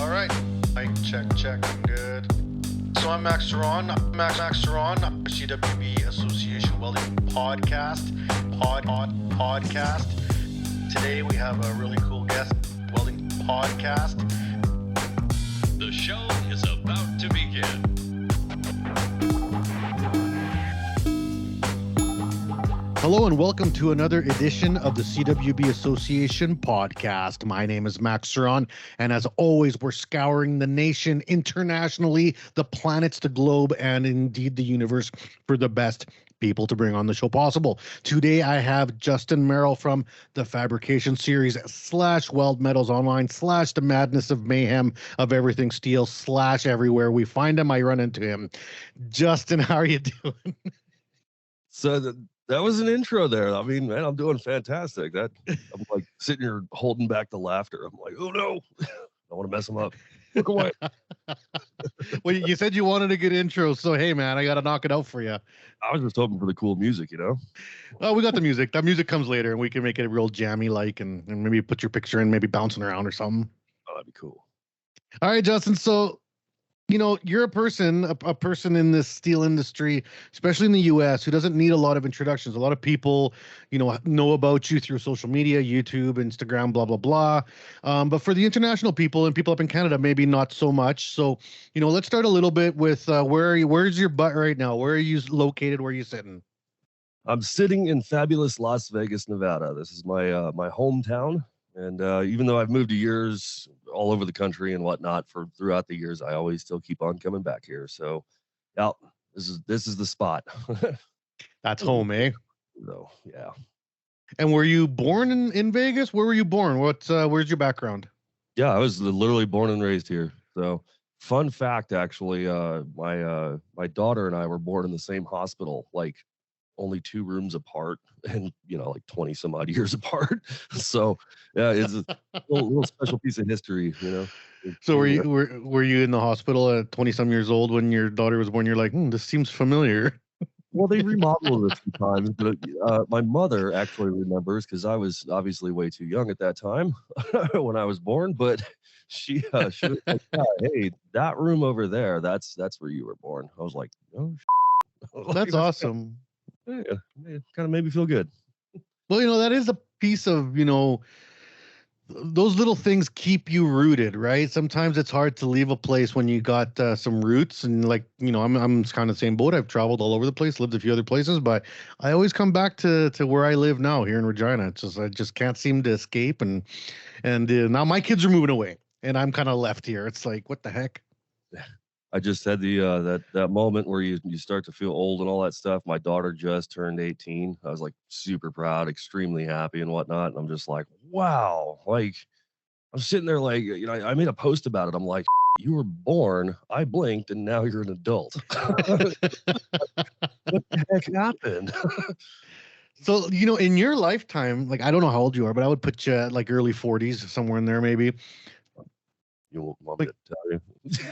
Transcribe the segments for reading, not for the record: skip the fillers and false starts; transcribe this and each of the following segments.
All right, mic check, I'm good. So I'm Max Ceron, CWB Association Welding podcast. Today we have a really cool guest, Welding podcast. The show is about to begin. Hello and welcome to another edition of the CWB Association podcast. My name is Max Ceron, and as always, we're scouring the nation internationally, the planets, the globe, and indeed the universe for the best people to bring on the show possible. Today, I have Justin Merrill from the Fabrication Series / Weld Metals Online / the madness of mayhem of everything steel / everywhere we find him, I run into him. Justin, how are you doing? So that was an intro there. I mean, man, I'm doing fantastic. I'm like sitting here holding back the laughter. I'm like, oh no, I want to mess them up. Look away. Well, you said you wanted a good intro, so hey, man, I got to knock it out for you. I was just hoping for the cool music, you know? Well, we got the music. That music comes later, and we can make it real jammy-like, and maybe put your picture in, maybe bouncing around or something. Oh, that'd be cool. All right, Justin. So, you know, you're a person in this steel industry, especially in the U.S., who doesn't need a lot of introductions. A lot of people, know about you through social media, YouTube, Instagram, blah, blah, blah. But for the international people and people up in Canada, maybe not so much. So, let's start a little bit with where's your butt right now? Where are you located? Where are you sitting? I'm sitting in fabulous Las Vegas, Nevada. This is my my hometown. And even though I've moved to years all over the country and whatnot throughout the years, I always still keep on coming back here. So, yeah, this is the spot. That's home, eh? So, yeah. And were you born in Vegas? Where were you born? Where's your background? Yeah, I was literally born and raised here. So, fun fact, actually, my daughter and I were born in the same hospital, like only 2 rooms apart, and like 20 some odd years apart. So yeah, it's a little special piece of history, So were you in the hospital at 20 some years old when your daughter was born? You're like, this seems familiar. Well, they remodeled it a few times, but my mother actually remembers, because I was obviously way too young at that time when I was born. But she was like, yeah, hey, that room over there, that's where you were born. I was like, oh, that's awesome. Yeah, it kind of made me feel good. Well, that is a piece of, those little things keep you rooted, right? Sometimes it's hard to leave a place when you got some roots, and I'm kind of the same boat. I've traveled all over the place, lived a few other places, but I always come back to where I live now here in Regina. I just can't seem to escape, and now my kids are moving away, and I'm kind of left here. It's like, what the heck? I just had the that moment where you start to feel old and all that stuff. My daughter just turned 18. I was like super proud, extremely happy and whatnot. And I'm just like, wow. Like, I'm sitting there like, I made a post about it. I'm like, you were born, I blinked, and now you're an adult. What the heck happened? So, in your lifetime, like, I don't know how old you are, but I would put you at like early 40s, somewhere in there, maybe. You want me to tell you?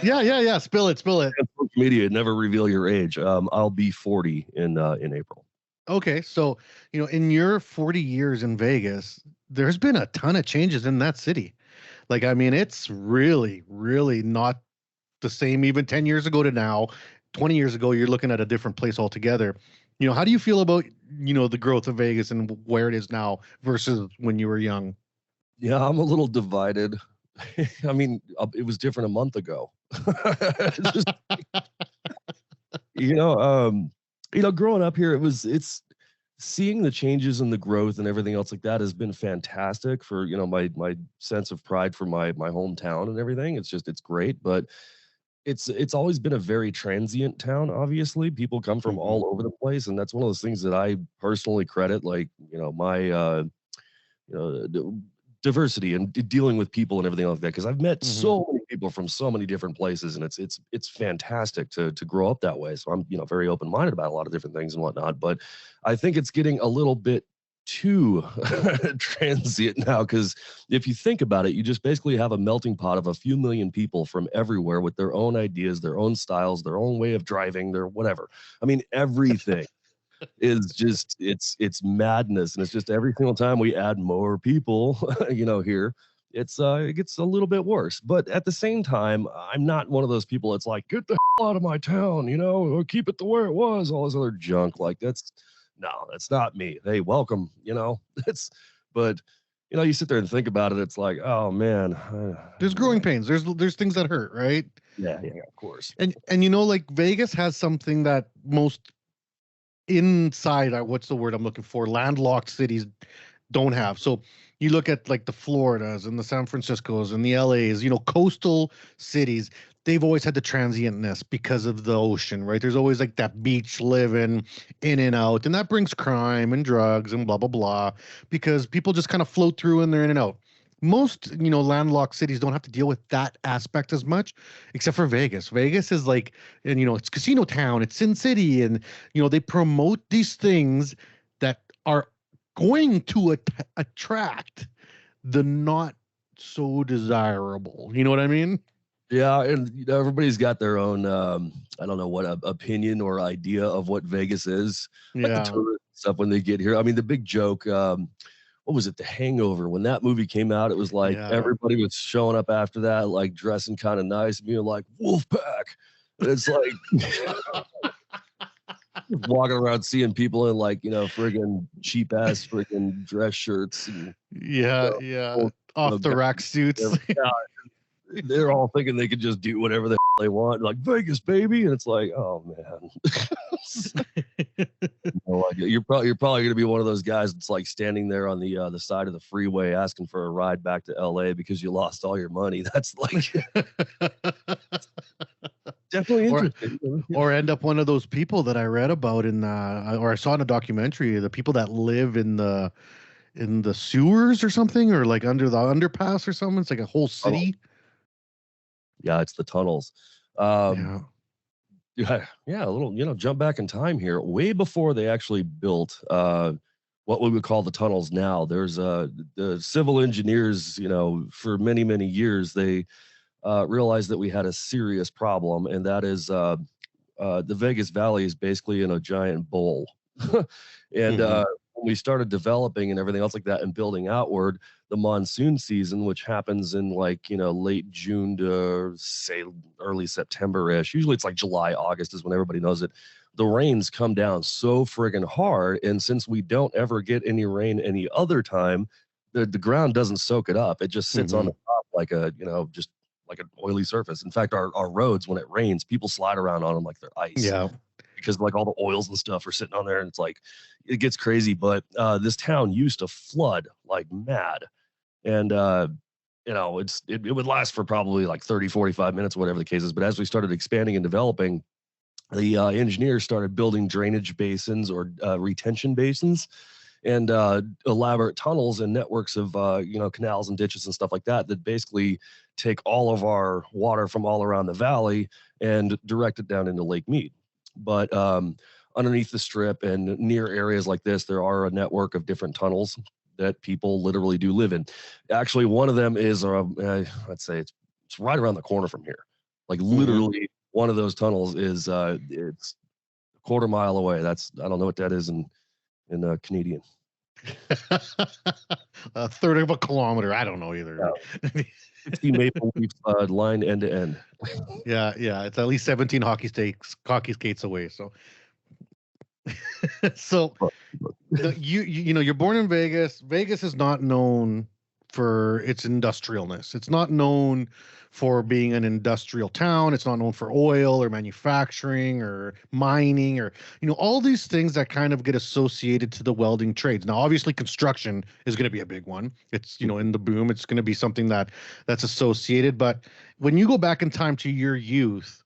Yeah. Spill it. Social media, never reveal your age. I'll be 40 in April. Okay, so in your 40 years in Vegas, there's been a ton of changes in that city. Like, I mean, it's really, really not the same even 10 years ago to now. 20 years ago, you're looking at a different place altogether. How do you feel about the growth of Vegas and where it is now versus when you were young? Yeah, I'm a little divided. I mean, it was different a month ago. Growing up here, it's seeing the changes and the growth and everything else like that has been fantastic for, my sense of pride for my hometown and everything. It's great, but it's always been a very transient town. Obviously, people come from all over the place, and that's one of those things that I personally credit, like, my diversity and dealing with people and everything like that, because I've met so many people from so many different places, and it's fantastic to grow up that way. So I'm very open-minded about a lot of different things and whatnot, but I think it's getting a little bit too transient now, because if you think about it, you just basically have a melting pot of a few million people from everywhere with their own ideas, their own styles, their own way of driving, their whatever. I mean, everything is just it's madness, and it's just every single time we add more people here, it gets a little bit worse. But at the same time, I'm not one of those people that's like, get the hell out of my town, or keep it the way it was, all this other junk. Like that's not me. Hey, welcome, it's, but you sit there and think about it. It's like, oh man, There's growing pains. There's things that hurt, right? yeah, of course. And like Vegas has something that most inside, what's the word I'm looking for? Landlocked cities don't have. So you look at like the Floridas and the San Franciscos and the LAs, coastal cities, they've always had the transientness because of the ocean, right? There's always like that beach living in and out, and that brings crime and drugs and blah, blah, blah, because people just kind of float through and they're in and out. Most, landlocked cities don't have to deal with that aspect as much, except for Vegas. Vegas is like, and, it's casino town, it's Sin City, and, they promote these things that are going to attract the not so desirable. You know what I mean? Yeah, and everybody's got their own I don't know what opinion or idea of what Vegas is. Like the tourist stuff when they get here. I mean, the big joke, what was it, The Hangover? When that movie came out, it was like everybody was showing up after that, like dressing kind of nice, being like Wolfpack. And it's like walking around seeing people in like, friggin' cheap ass friggin' dress shirts. And, off the rack suits. They're all thinking they could just do whatever the hell they want, like Vegas, baby. And it's like, oh man. No idea. You're probably gonna be one of those guys that's like standing there on the side of the freeway asking for a ride back to LA because you lost all your money. That's like definitely interesting. Or end up one of those people that I read about or I saw in a documentary, the people that live in the sewers or something, or like under the underpass or something. It's like a whole city. Yeah, it's the tunnels. Yeah, a little, jump back in time here. Way before they actually built what we would call the tunnels now, there's the civil engineers, for many, many years, they realized that we had a serious problem, and that is the Vegas Valley is basically in a giant bowl. And when we started developing and everything else like that and building outward, the monsoon season, which happens in like, late June to say early September-ish, usually it's like July, August is when everybody knows it. The rains come down so friggin' hard. And since we don't ever get any rain any other time, the ground doesn't soak it up. It just sits on the top like just like an oily surface. In fact, our roads, when it rains, people slide around on them like they're ice. Yeah. Because like all the oils and stuff are sitting on there, and it's like, it gets crazy. But this town used to flood like mad. And, it would last for probably like 30, 45 minutes, whatever the case is. But as we started expanding and developing, the engineers started building drainage basins or retention basins and elaborate tunnels and networks of, canals and ditches and stuff like that, that basically take all of our water from all around the valley and direct it down into Lake Mead. But underneath the strip and near areas like this, there are a network of different tunnels that people literally do live in. Actually, one of them is, let's say it's right around the corner from here. Like literally one of those tunnels is, it's a quarter mile away. I don't know what that is in Canadian. A third of a kilometer. I don't know either. 50 maple leaf line end to end. Yeah. It's at least 17 hockey skates away. So, you're born in Vegas. Vegas is not known for its industrialness. It's not known for being an industrial town. It's not known for oil or manufacturing or mining or, all these things that kind of get associated to the welding trades. Now, obviously construction is going to be a big one. It's, in the boom, it's going to be something that's associated. But when you go back in time to your youth,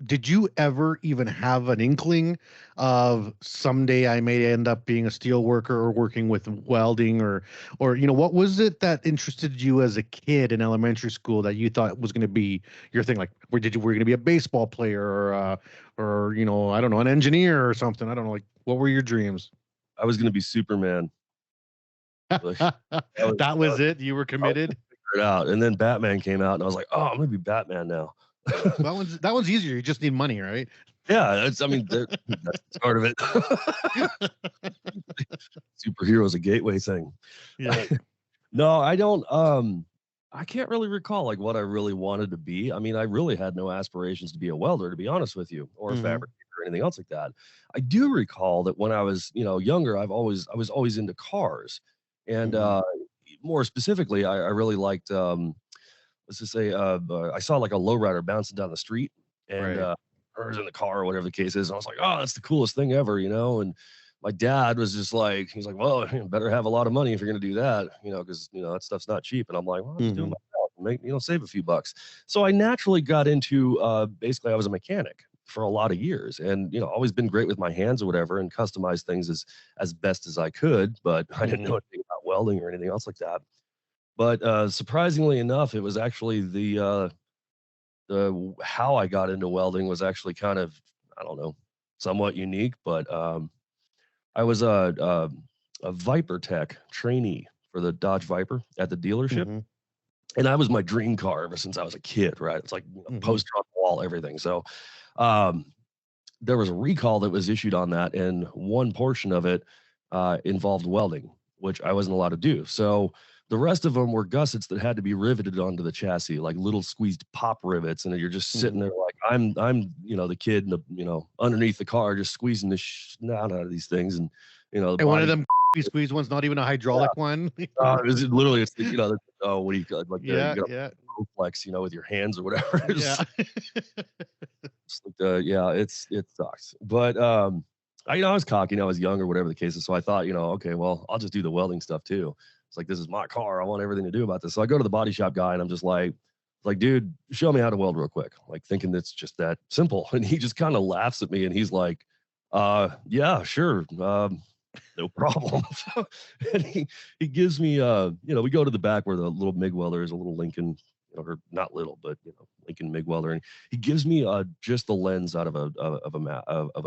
did you ever even have an inkling of someday I may end up being a steel worker or working with welding or what was it that interested you as a kid in elementary school that you thought was going to be your thing? Like, were you going to be a baseball player or I don't know, an engineer or something? I don't know. Like, what were your dreams? I was going to be Superman. That was it. You were committed. Figure it out. And then Batman came out and I was like, oh, I'm going to be Batman now. that one's easier. You just need money, right? Yeah, that's part of it. Superhero is a gateway thing. Yeah. No, I don't. I can't really recall like what I really wanted to be. I mean, I really had no aspirations to be a welder, to be honest with you, or a Mhm. fabricator or anything else like that. I do recall that when I was, younger, I was always into cars, and Mhm. more specifically, I really liked. Let's just say, I saw like a lowrider bouncing down the street, and Right. I was in the car or whatever the case is, and I was like, oh, that's the coolest thing ever, And my dad was just like, he's like, well, you better have a lot of money if you're going to do that, because that stuff's not cheap. And I'm like, well, I'm just doing Mhm. my job, make save a few bucks. So I naturally got into basically I was a mechanic for a lot of years, and always been great with my hands or whatever, and customized things as best as I could, but I didn't know Mhm. anything about welding or anything else like that. But surprisingly enough, it was actually the how I got into welding was actually kind of, I don't know, somewhat unique. But I was a Viper Tech trainee for the Dodge Viper at the dealership, Mhm. and that was my dream car ever since I was a kid. Right? It's like Mhm. poster on the wall, everything. So um, there was a recall that was issued on that, and one portion of it involved welding, which I wasn't allowed to do. So the rest of them were gussets that had to be riveted onto the chassis, like little squeezed pop rivets, and you're just sitting Mhm. there like I'm the kid in the underneath the car just squeezing the snot out of these things, and the And one of body. them squeeze one's not even a hydraulic one. Is it literally? It's the, what do you call it, like the Yeah, you got yeah, flex, with your hands or whatever. yeah. It's like yeah, it sucks. But I was cocky and I was young or whatever the case is. So I thought, okay, well, I'll just do the welding stuff too. It's like, this is my car. I want everything to do about this. So I go to the body shop guy and I'm just like, dude, show me how to weld real quick. Like thinking it's just that simple. And he just kind of laughs at me and he's like, yeah, sure. No problem. And he gives me we go to the back where the little MIG welder is, a little Lincoln, or not little, but Lincoln MIG welder, and he gives me just the lens out of a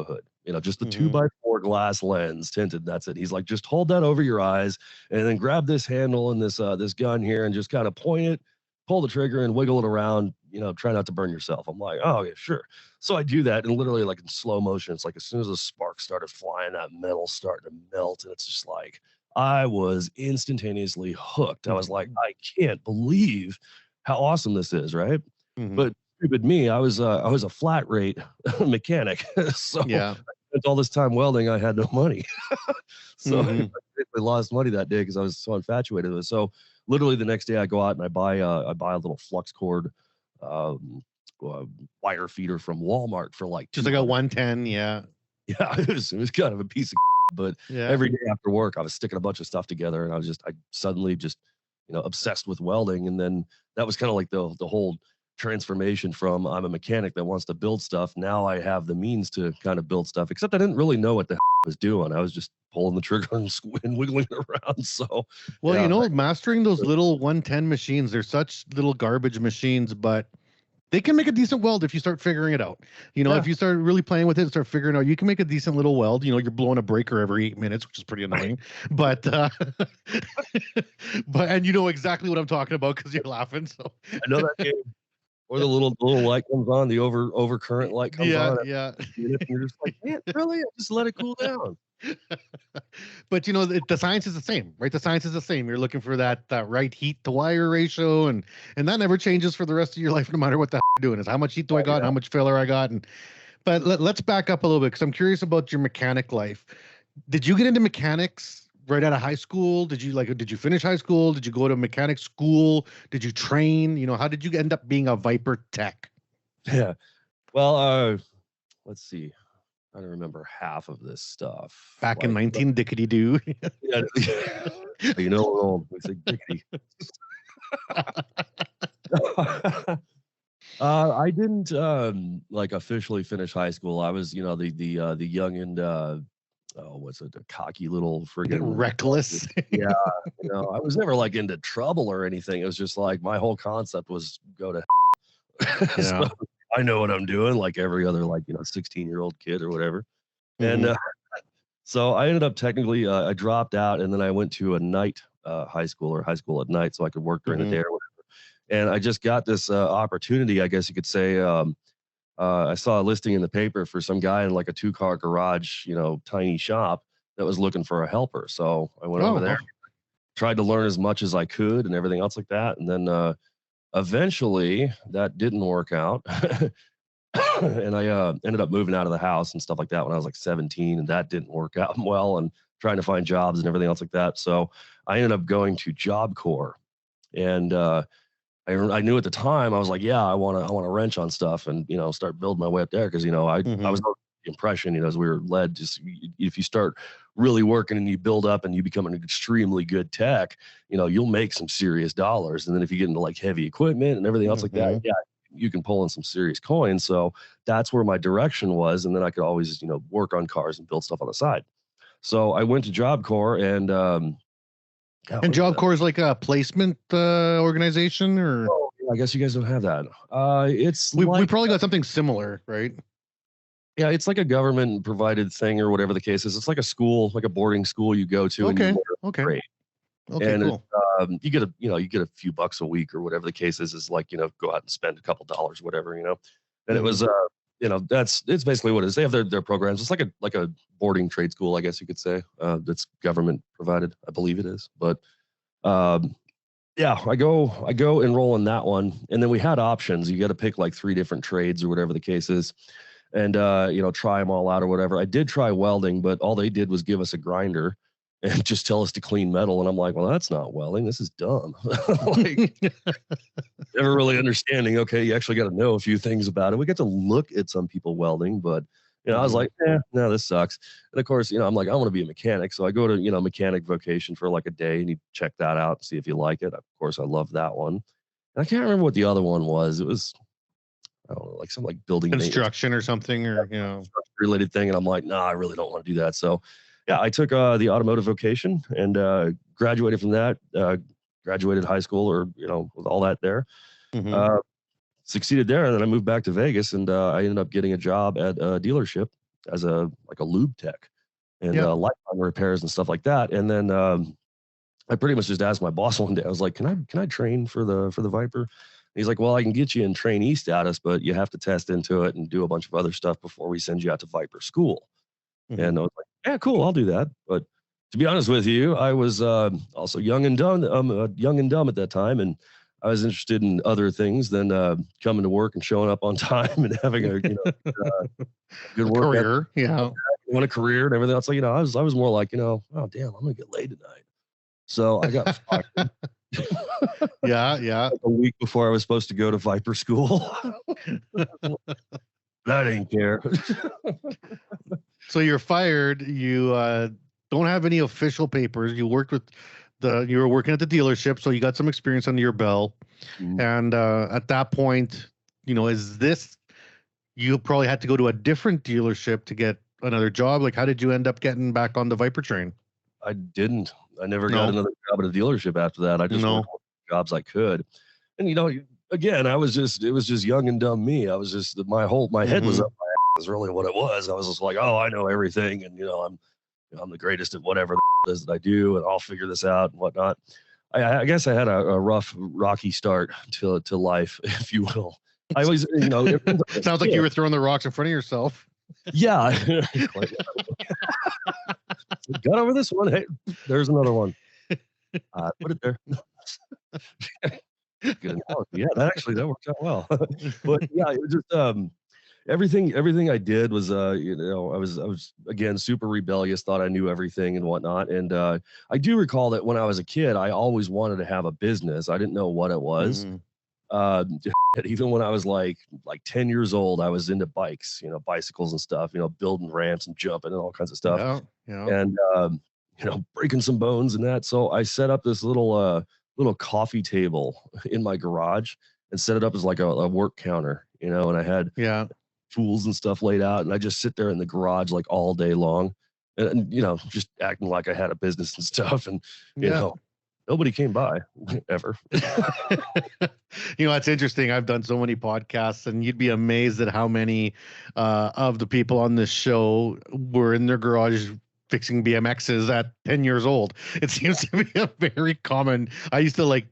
hood, just the two Mhm. by four glass lens tinted. That's it. He's like, just hold that over your eyes, and then grab this handle and this gun here, and just kind of point it, pull the trigger, and wiggle it around. Try not to burn yourself. I'm like, oh yeah, sure. So I do that, and literally, like in slow motion, it's like as soon as the sparks started flying, that metal started to melt, and it's just like I was instantaneously hooked. I was like, Mhm. I can't believe how awesome this is, right? Mhm. But stupid me, I was a flat rate mechanic, so Yeah. I spent all this time welding. I had no money, so I Mhm. basically lost money that day because I was so infatuated with it. So literally the next day, I go out and I buy a little flux cord. Um, uh, Wire feeder from Walmart for like Just like a 200. 110, yeah. Yeah, it was kind of a piece of but Yeah. every day after work, I was sticking a bunch of stuff together, and I suddenly just, obsessed with welding. And then that was kind of like the whole transformation from I'm a mechanic that wants to build stuff. Now I have the means to kind of build stuff, except I didn't really know what the I was doing. I was just pulling the trigger and, and wiggling it around. So Well, yeah, mastering those little 110 machines, they're such little garbage machines, but they can make a decent weld if you start figuring it out. yeah, If you start really playing with it and start figuring out, you can make a decent little weld. You're blowing a breaker every 8 minutes, which is pretty annoying. But but and you know exactly what I'm talking about because you're laughing. So I know that game. Or the little light comes on, the overcurrent light comes yeah, on yeah. and you're just like, man, really? I just let it cool down. But the science is the same, right? The science is the same. You're looking for that right heat to wire ratio, and that never changes for the rest of your life, no matter what the you're doing. Is how much heat do I Oh got and yeah. how much filler I got. And but let's back up a little bit because I'm curious about your mechanic life. Did you get into mechanics right out of high school? Did you finish high school? Did you go to mechanic school? Did you train? How did you end up being a Viper tech? Yeah. Well, let's see. I don't remember half of this stuff. Back in Like, 19 dickety doo. yeah, old. We say dickety. I didn't like officially finish high school. I was, the young and oh, what's it, a cocky little friggin' Reckless. yeah. I was never like into trouble or anything. It was just like my whole concept was go to so Yeah. I know what I'm doing, like every other 16-year-old kid or whatever. And Hmm. so I ended up technically I dropped out and then I went to a night high school or high school at night so I could work during the Hmm. day or whatever. And I just got this opportunity, I guess you could say. I saw a listing in the paper for some guy in like a 2-car garage, tiny shop that was looking for a helper. So I went over Oh, there. tried to learn as much as I could and everything else like that. And then eventually that didn't work out. And I ended up moving out of the house and stuff like that when I was like 17, and that didn't work out well, and trying to find jobs and everything else like that. So I ended up going to Job Corps, and I knew at the time I was like, yeah, I want to wrench on stuff and start building my way up there, because I was under the impression as we were led, just if you start really working and you build up and you become an extremely good tech, you'll make some serious dollars, and then if you get into like heavy equipment and everything else like that, yeah, you can pull in some serious coins. So that's where my direction was, and then I could always work on cars and build stuff on the side. So I went to Job Corps, and and Job Corps is like a placement organization, or I guess you guys don't have that. It's we probably got something similar, right? Yeah, it's like a government provided thing or whatever the case is. It's like a school, like a boarding school you go to. Okay. And you Okay. grade. Okay. And Cool. you get a few bucks a week or whatever the case is like, go out and spend a couple dollars, whatever, And it was, it's basically what it is. They have their programs. It's like a boarding trade school, I guess you could say. That's government provided, I believe it is. But yeah, I go enroll in that one, and then we had options. You got to pick like 3 different trades or whatever the case is, and try them all out or whatever. I did try welding, but all they did was give us a grinder and just tell us to clean metal. And I'm like, well, that's not welding. This is dumb. Like, never really understanding. Okay, you actually got to know a few things about it. We get to look at some people welding, but I was like, no, this sucks. And of course, I'm like, I want to be a mechanic. So I go to, mechanic vocation for like a day, and you check that out, see if you like it. Of course, I love that one. And I can't remember what the other one was. It was, I don't know, like some like building construction or something, or related thing. And I'm like, I really don't want to do that. So yeah, I took the automotive vocation and graduated from that. Graduated high school, or with all that there. Succeeded there, and then I moved back to Vegas, and I ended up getting a job at a dealership as a lube tech and lifetime repairs and stuff like that. And then I pretty much just asked my boss one day. I was like, "Can I train for the Viper?" And he's like, "Well, I can get you in trainee status, but you have to test into it and do a bunch of other stuff before we send you out to Viper school." And I was like, "Yeah, cool, I'll do that." But to be honest with you, I was also young and dumb at that time, and I was interested in other things than coming to work and showing up on time and having a good work career. Yeah, want a career and everything else. Like, I was more like, oh damn, I'm gonna get laid tonight. So I got fired. yeah. Like a week before I was supposed to go to Viper school. I didn't care. So you're fired. You don't have any official papers. You worked with you were working at the dealership, so you got some experience under your belt. And at that point, is this, you probably had to go to a different dealership to get another job? Like, how did you end up getting back on the Viper train? I didn't. I never got another job at a dealership after that. I just worked jobs I could. And again, it was just young and dumb me. I was just my head was up my ass is really what it was. I was just like, oh, I know everything, and I'm the greatest at whatever it is that I do, and I'll figure this out and whatnot. I guess I had a rough, rocky start to life, if you will. I always, sounds like you were throwing the rocks in front of yourself. Yeah. Got over this one. Hey, there's another one. Put it there. Good analogy. Yeah, that worked out well. But yeah, it was just everything I did was I was again super rebellious, thought I knew everything and whatnot. And I do recall that when I was a kid, I always wanted to have a business. I didn't know what it was. Even when I was like 10 years old, I was into bikes, bicycles and stuff, building ramps and jumping and all kinds of stuff. And breaking some bones and that. So I set up this little coffee table in my garage and set it up as like a work counter, and I had tools and stuff laid out, and I just sit there in the garage like all day long, and just acting like I had a business and stuff, and nobody came by ever. It's interesting. I've done so many podcasts, and you'd be amazed at how many of the people on this show were in their garage fixing BMXs at 10 years old. It seems to be a very common. I used to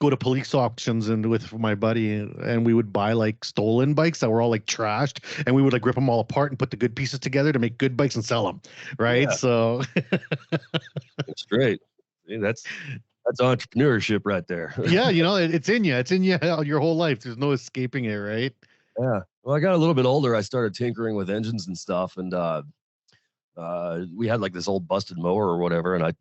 go to police auctions and with my buddy, and we would buy stolen bikes that were all trashed, and we would rip them all apart and put the good pieces together to make good bikes and sell them. Right. Yeah. So it's great. that's entrepreneurship right there. Yeah, it's in you. It's in you your whole life. There's no escaping it, right? Yeah. Well, I got a little bit older. I started tinkering with engines and stuff, and we had like this old busted mower or whatever, and I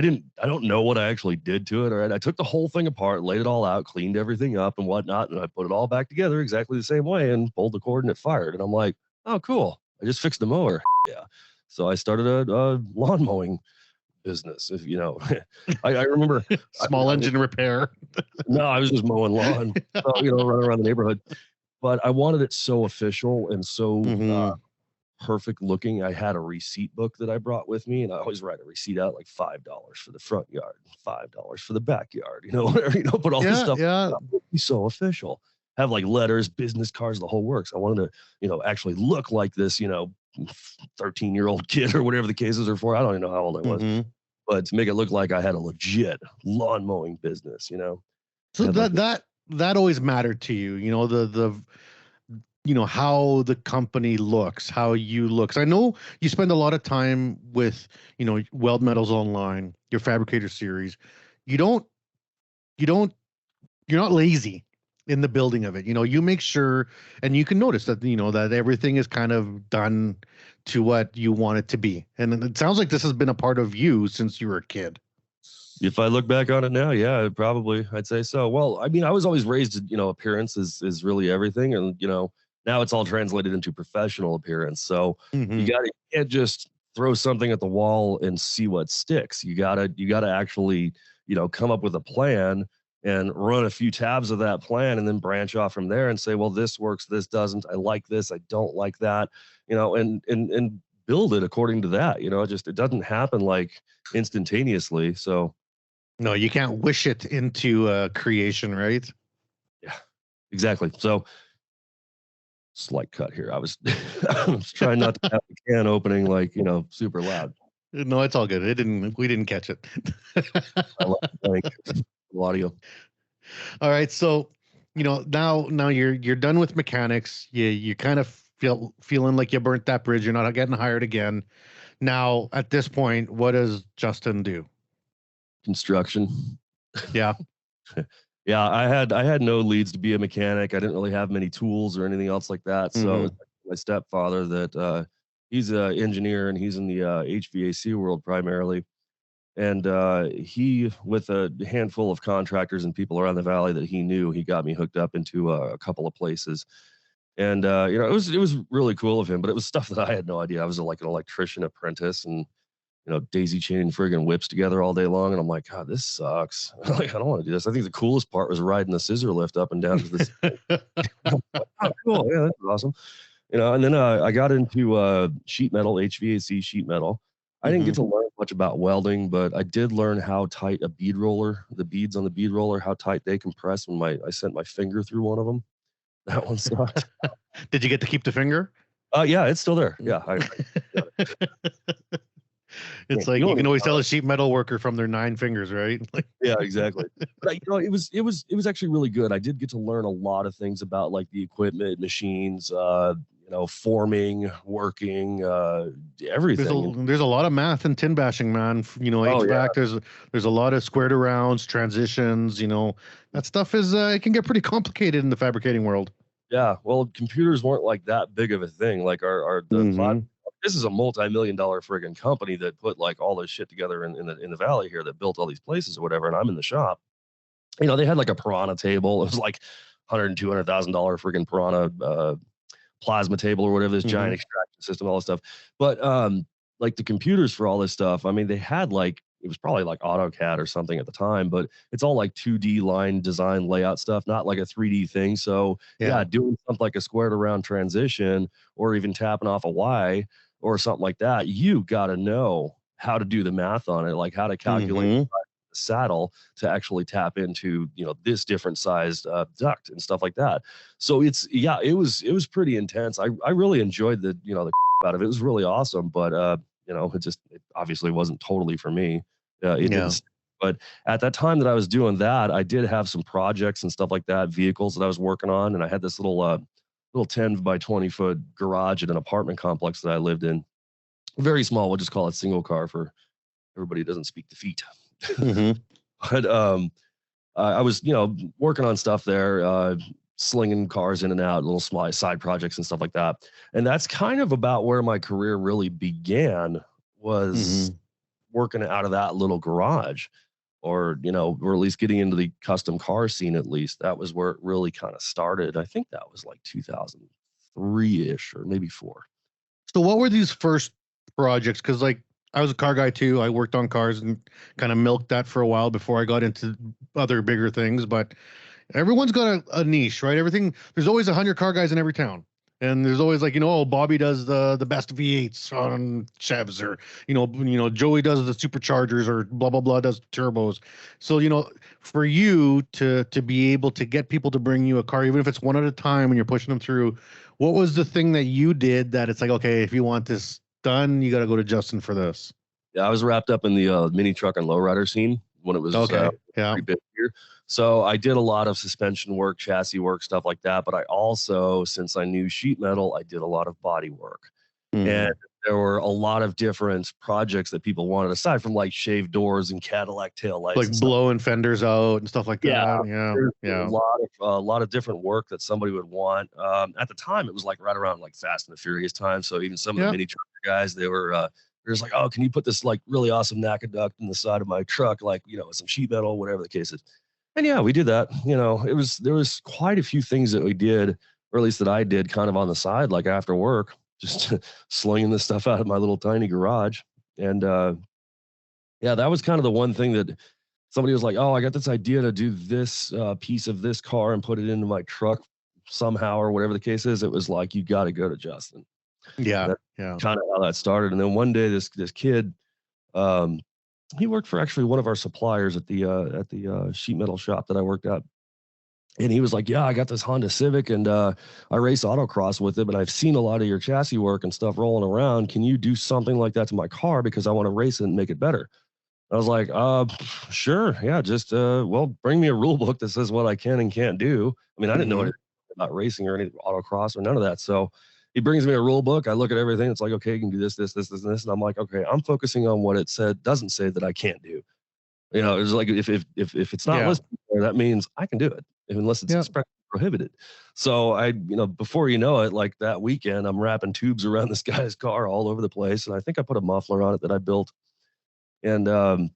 don't know what I actually did to it. All right, I took the whole thing apart, laid it all out, cleaned everything up and whatnot, and I put it all back together exactly the same way and pulled the cord and it fired. And I'm like, oh, cool! I just fixed the mower. Yeah. So I started a lawn mowing business. If you know, I remember Small engine repair. No, I was just mowing lawn, running around the neighborhood. But I wanted it so official and so perfect looking. I had a receipt book that I brought with me, and I always write a receipt out like $5 for the front yard, $5 for the backyard, whatever, put all this stuff. Yeah. Be so official. Have like letters, business cards, the whole works. I wanted to, actually look like this, 13-year-old kid or whatever the cases are for. I don't even know how old I was, but to make it look like I had a legit lawn mowing business, So that always mattered to you, how the company looks, how you look. 'Cause I know you spend a lot of time with, Weld Metals Online, your Fabricator Series. You're not lazy in the building of it. You make sure, and you can notice that, that everything is kind of done to what you want it to be. And it sounds like this has been a part of you since you were a kid. If I look back on it now, yeah, I'd say so. Well, I mean, I was always raised, appearance is really everything. And, now it's all translated into professional appearance. So you can't just throw something at the wall and see what sticks. You gotta actually, come up with a plan and run a few tabs of that plan and then branch off from there and say, well, this works, this doesn't, I like this, I don't like that, and build it according to that. It doesn't happen like instantaneously. So no, you can't wish it into creation, right? Yeah, exactly. So slight cut here. I was trying not to have the can opening like, super loud. No, it's all good. We didn't catch it. I like audio. All right. So, now you're done with mechanics. You kind of feeling like you burnt that bridge. You're not getting hired again. Now, at this point, what does Justin do? Construction. Yeah. Yeah, I had no leads to be a mechanic. I didn't really have many tools or anything else like that. So my stepfather, that he's an engineer and he's in the HVAC world primarily. And he, with a handful of contractors and people around the valley that he knew, he got me hooked up into a couple of places. And it was really cool of him, but it was stuff that I had no idea. I was like an electrician apprentice, and daisy chaining friggin' whips together all day long. And I'm like, God, this sucks. Like, I don't want to do this. I think the coolest part was riding the scissor lift up and down to this. Oh, cool. Yeah, that's awesome. And then I got into sheet metal, HVAC sheet metal. I didn't get to learn much about welding, but I did learn how tight a bead roller, the beads on the bead roller, how tight they compress when I sent my finger through one of them. That one sucked. Did you get to keep the finger? Yeah, it's still there. Yeah. It's like you can always tell a sheet metal worker from their 9 fingers, right? Yeah, exactly. But it was actually really good. I did get to learn a lot of things about like the equipment, machines, forming, working, everything. There's a lot of math and tin bashing, man. HVAC. Yeah. There's a lot of squared arounds, transitions. That stuff is it can get pretty complicated in the fabricating world. Yeah, well, computers weren't like that big of a thing. Like this is a multi-million-dollar friggin' company that put like all this shit together in the valley here, that built all these places or whatever. And I'm in the shop. They had like a Piranha table. It was like $100,000 to $200,000 friggin' Piranha plasma table or whatever, this giant extraction system, all this stuff. But like the computers for all this stuff, I mean, they had like, it was probably like AutoCAD or something at the time, but it's all like 2D line design layout stuff, not like a 3D thing. So yeah, doing something like a squared around transition or even tapping off a Y or something like that, you got to know how to do the math on it, like how to calculate the saddle to actually tap into, this different sized duct and stuff like that. So it was pretty intense. I really enjoyed the out of it. It was really awesome, but it obviously wasn't totally for me. But at that time that I was doing that, I did have some projects and stuff like that, vehicles that I was working on, and I had this little 10 by 20 foot garage at an apartment complex that I lived in. Very small. We'll just call it single car for everybody who doesn't speak the feet. Mhm. But I was, working on stuff there, slinging cars in and out, little small side projects and stuff like that. And that's kind of about where my career really began, was Mhm. working out of that little garage, or, or at least getting into the custom car scene. At least that was where it really kind of started. I think that was like 2003-ish, or maybe four. So what were these first projects? Because like I was a car guy too. I worked on cars and kind of milked that for a while before I got into other bigger things. But everyone's got a niche, right? Everything, there's always 100 car guys in every town. And there's always like, oh, Bobby does the best V8s on Chevs, or Joey does the superchargers, or blah blah blah does turbos. So for you to be able to get people to bring you a car, even if it's one at a time and you're pushing them through, what was the thing that you did that it's like, okay, if you want this done, you got to go to Justin for this? Yeah, I was wrapped up in the mini truck and lowrider scene when it was Okay, yeah, pretty big here. So I did a lot of suspension work, chassis work, stuff like that. But I also, since I knew sheet metal, I did a lot of body work. And there were a lot of different projects that people wanted, aside from like shaved doors and Cadillac taillights, like blowing fenders out and stuff like that. Yeah, Yeah. a lot of different work that somebody would want. At the time, it was like right around like Fast and the Furious time. So even some of the mini truck guys, they're just like, oh, can you put this like really awesome aqueduct in the side of my truck, like with some sheet metal, whatever the case is. And yeah, we did that. There was quite a few things that we did, or at least that I did, kind of on the side, like after work, just slinging this stuff out of my little tiny garage. And yeah, that was kind of the one thing that somebody was like, oh, I got this idea to do this piece of this car and put it into my truck somehow, or whatever the case is. It was like, you got to go to Justin. Yeah. That's Yeah. kind of how that started. And then one day, this kid, he worked for actually one of our suppliers at the sheet metal shop that I worked at. And he was like, yeah, I got this Honda Civic, and I race autocross with it, but I've seen a lot of your chassis work and stuff rolling around. Can you do something like that to my car? Because I want to race it and make it better. I was like, sure. Yeah. Just, well, bring me a rule book that says what I can and can't do. I mean, I didn't know anything about racing or any autocross or none of that. So he brings me a rule book. I look at everything. It's like, okay, you can do this, this, this, this, and this. And I'm like, okay, I'm focusing on what it doesn't say that I can't do. It's like, if it's not listed there, that means I can do it, unless it's expressly prohibited. So before you know it, like that weekend, I'm wrapping tubes around this guy's car all over the place. And I think I put a muffler on it that I built. And,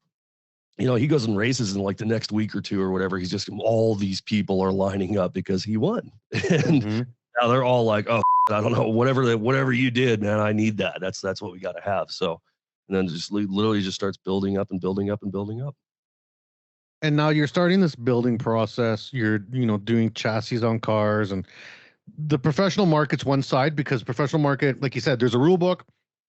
he goes and races in like the next week or two or whatever. He's just, all these people are lining up because he won. And now they're all like, oh, I don't know, whatever you did, man, I need that. That's what we got to have. So, and then just literally just starts building up and building up and building up. And now you're starting this building process. You're, doing chassis on cars, and the professional market's one side, because professional market, like you said, there's a rule book.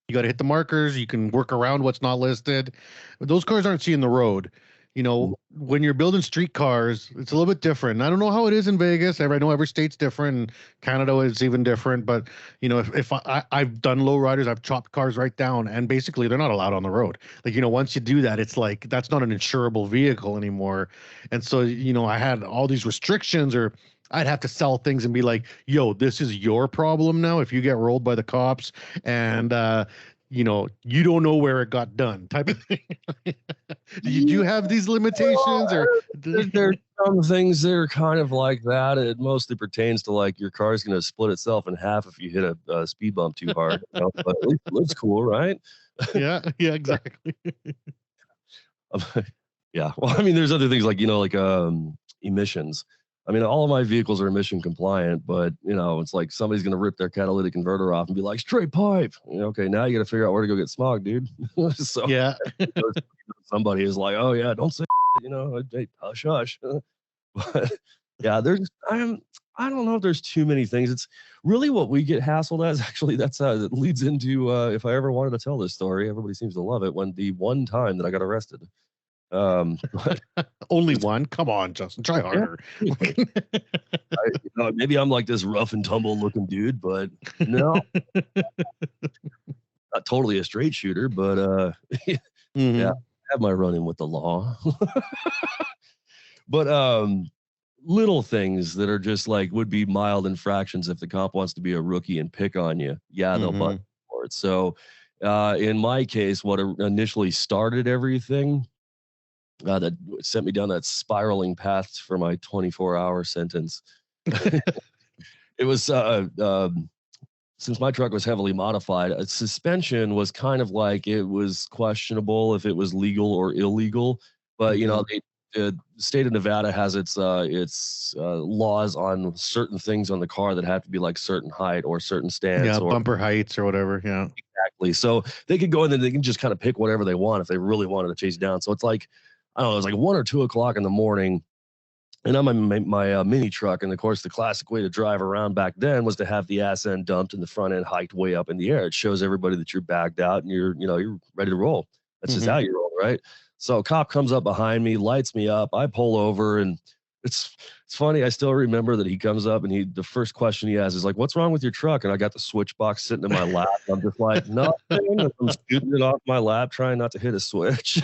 You got to hit the markers. You can work around what's not listed. Those cars aren't seeing the road. When you're building street cars, it's a little bit different. I don't know how it is in Vegas. I know every state's different, and Canada is even different. But if I've done low riders, I've chopped cars right down, and basically they're not allowed on the road. Like once you do that, it's like that's not an insurable vehicle anymore. And so I had all these restrictions, or I'd have to sell things and be like, yo, this is your problem now if you get rolled by the cops, and you don't know where it got done, type of thing. Did you have these limitations, or there's some things that are kind of like that? It mostly pertains to like your car's going to split itself in half if you hit a speed bump too hard. But at least it looks cool, right? Yeah, exactly. Yeah. Well, I mean, there's other things like emissions. I mean, all of my vehicles are emission compliant, but it's like somebody's going to rip their catalytic converter off and be like, straight pipe. Okay, now you got to figure out where to go get smog, dude. So yeah, somebody is like, oh yeah, don't say, hey, hush, hush. But yeah, I don't know if there's too many things. It's really what we get hassled as. Actually, that's how it leads into, if I ever wanted to tell this story, everybody seems to love it, when the one time that I got arrested. But only one. Come on, Justin, try harder. Maybe I'm like this rough and tumble looking dude, but no, not totally a straight shooter, but yeah, I have my run-in with the law. But little things that are just like would be mild infractions if the cop wants to be a rookie and pick on you. Yeah, they'll butt for it. So in my case, what initially started everything that sent me down that spiraling path for my 24-hour sentence. It was since my truck was heavily modified, suspension was kind of like it was questionable if it was legal or illegal. But you know, the state of Nevada has its laws on certain things on the car that have to be like certain height or certain stance. Yeah, or bumper heights or whatever. Yeah, exactly. So they could go in and they can just kind of pick whatever they want if they really wanted to chase down. So it's like, I don't know, it was like 1 or 2 o'clock in the morning. And I'm in my mini truck, and of course, the classic way to drive around back then was to have the ass end dumped and the front end hiked way up in the air. It shows everybody that you're bagged out and you're ready to roll. That's just how you roll, right? So a cop comes up behind me, lights me up. I pull over, and it's funny. I still remember that he comes up and the first question he asks is like, "What's wrong with your truck?" And I got the switch box sitting in my lap. I'm just like, nothing. I'm scooting it off my lap, trying not to hit a switch.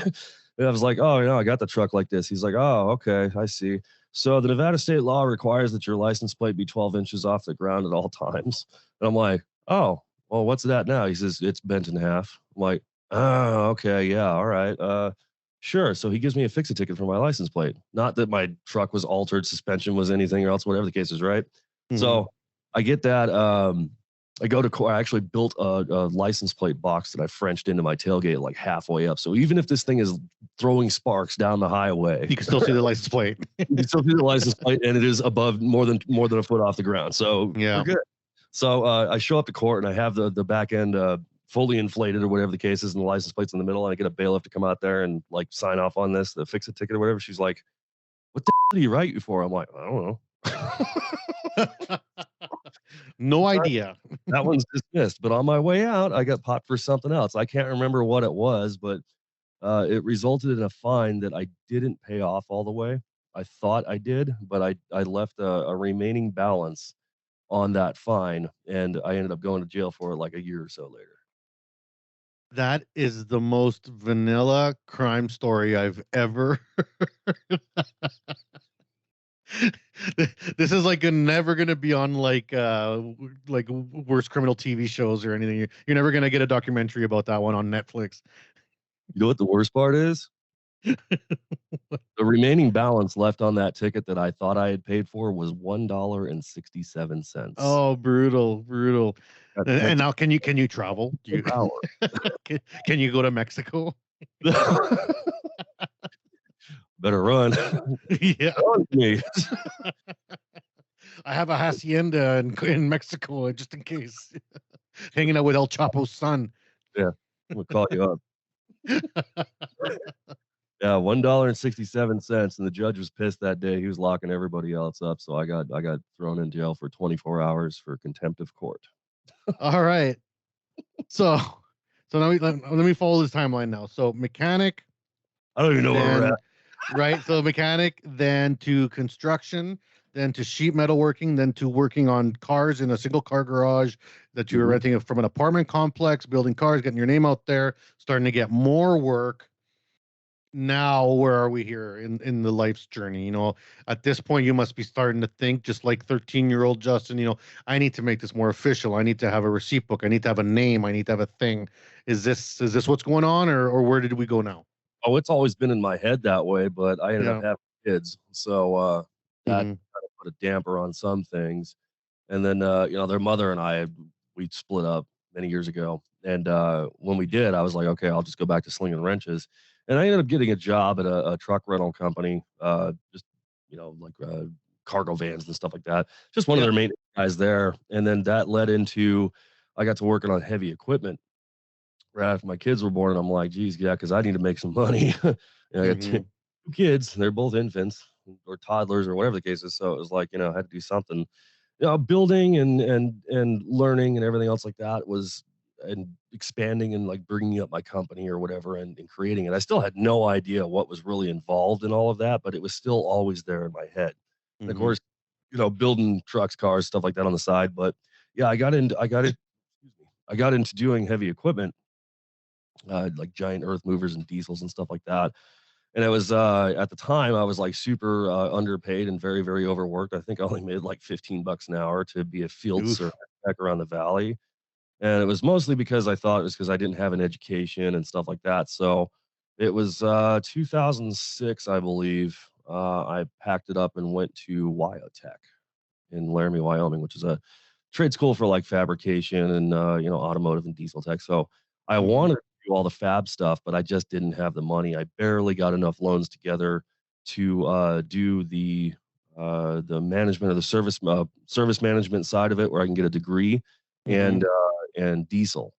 And I was like, "Oh, I got the truck like this." He's like, "Oh, okay, I see." So the Nevada state law requires that your license plate be 12 inches off the ground at all times. And I'm like, "Oh, well, what's that now?" He says, "It's bent in half." I'm like, "Oh, okay, yeah, all right. Sure." So he gives me a fix-it ticket for my license plate. Not that my truck was altered, suspension was anything or else, whatever the case is, right? So I get that. I go to court. I actually built a license plate box that I Frenched into my tailgate like halfway up. So even if this thing is throwing sparks down the highway, you can still see the license plate. you can still see the license plate, and it is above more than a foot off the ground. So Yeah. we're good. So I show up to court, and I have the back end fully inflated or whatever the case is, and the license plate's in the middle. And I get a bailiff to come out there and like sign off on this, the fix-it ticket or whatever. She's like, "What the do you write you for?" I'm like, "I don't know." No idea. That one's dismissed. But on my way out, I got popped for something else. I can't remember what it was, but it resulted in a fine that I didn't pay off all the way. I thought I did, but I left a remaining balance on that fine, and I ended up going to jail for it like a year or so later. That is the most vanilla crime story I've ever heard. This is like never gonna be on like worst criminal TV shows or anything. You're never gonna get a documentary about that one on Netflix. You know what the worst part is? The remaining balance left on that ticket that I thought I had paid for was $1.67. Oh, brutal. And now can you travel? Do you, Hour. can you go to Mexico? Better run. Yeah. Run me. I have a hacienda in Mexico just in case. Hanging out with El Chapo's son. Yeah, I'm gonna call you up. Yeah, $1.67, and the judge was pissed that day. He was locking everybody else up, so I got thrown in jail for 24 hours for contempt of court. All right. So now let me follow this timeline now. So mechanic, I don't even know where we're at. right? So mechanic, then to construction, then to sheet metal working, then to working on cars in a single car garage that you were renting from an apartment complex, building cars, getting your name out there, starting to get more work. Now, where are we here in the life's journey? You know, at this point, you must be starting to think just like 13-year-old Justin, you know, I need to make this more official. I need to have a receipt book. I need to have a name. I need to have a thing. Is this what's going on, or where did we go now? Oh, it's always been in my head that way, but I ended up having kids, so that kind of put a damper on some things. And then their mother and I we split up many years ago, and when we did, I was like, okay, I'll just go back to slinging wrenches. And I ended up getting a job at a truck rental company, just like cargo vans and stuff like that. Just one of their maintenance guys there, and then that led into I got to working on heavy equipment right after my kids were born. And I'm like, geez, yeah, because I need to make some money. I got two kids, they're both infants or toddlers or whatever the case is. So it was like, I had to do something. Building and learning and everything else like that was and expanding and like bringing up my company or whatever and creating it. I still had no idea what was really involved in all of that, but it was still always there in my head. And of course, building trucks, cars, stuff like that on the side. But yeah, I got into doing heavy equipment, like giant earth movers and diesels and stuff like that. And it was at the time I was like super underpaid and very, very overworked. I think I only made like $15 an hour to be a field service tech around the valley. And it was mostly because I thought it was because I didn't have an education and stuff like that. So It was 2006, I believe. I packed it up and went to Wyotech in Laramie, Wyoming, which is a trade school for like fabrication and automotive and diesel tech. So I Mhm. wanted to do all the fab stuff, but I just didn't have the money. I barely got enough loans together to do the management of the service management side of it, where I can get a degree Mhm. and diesel.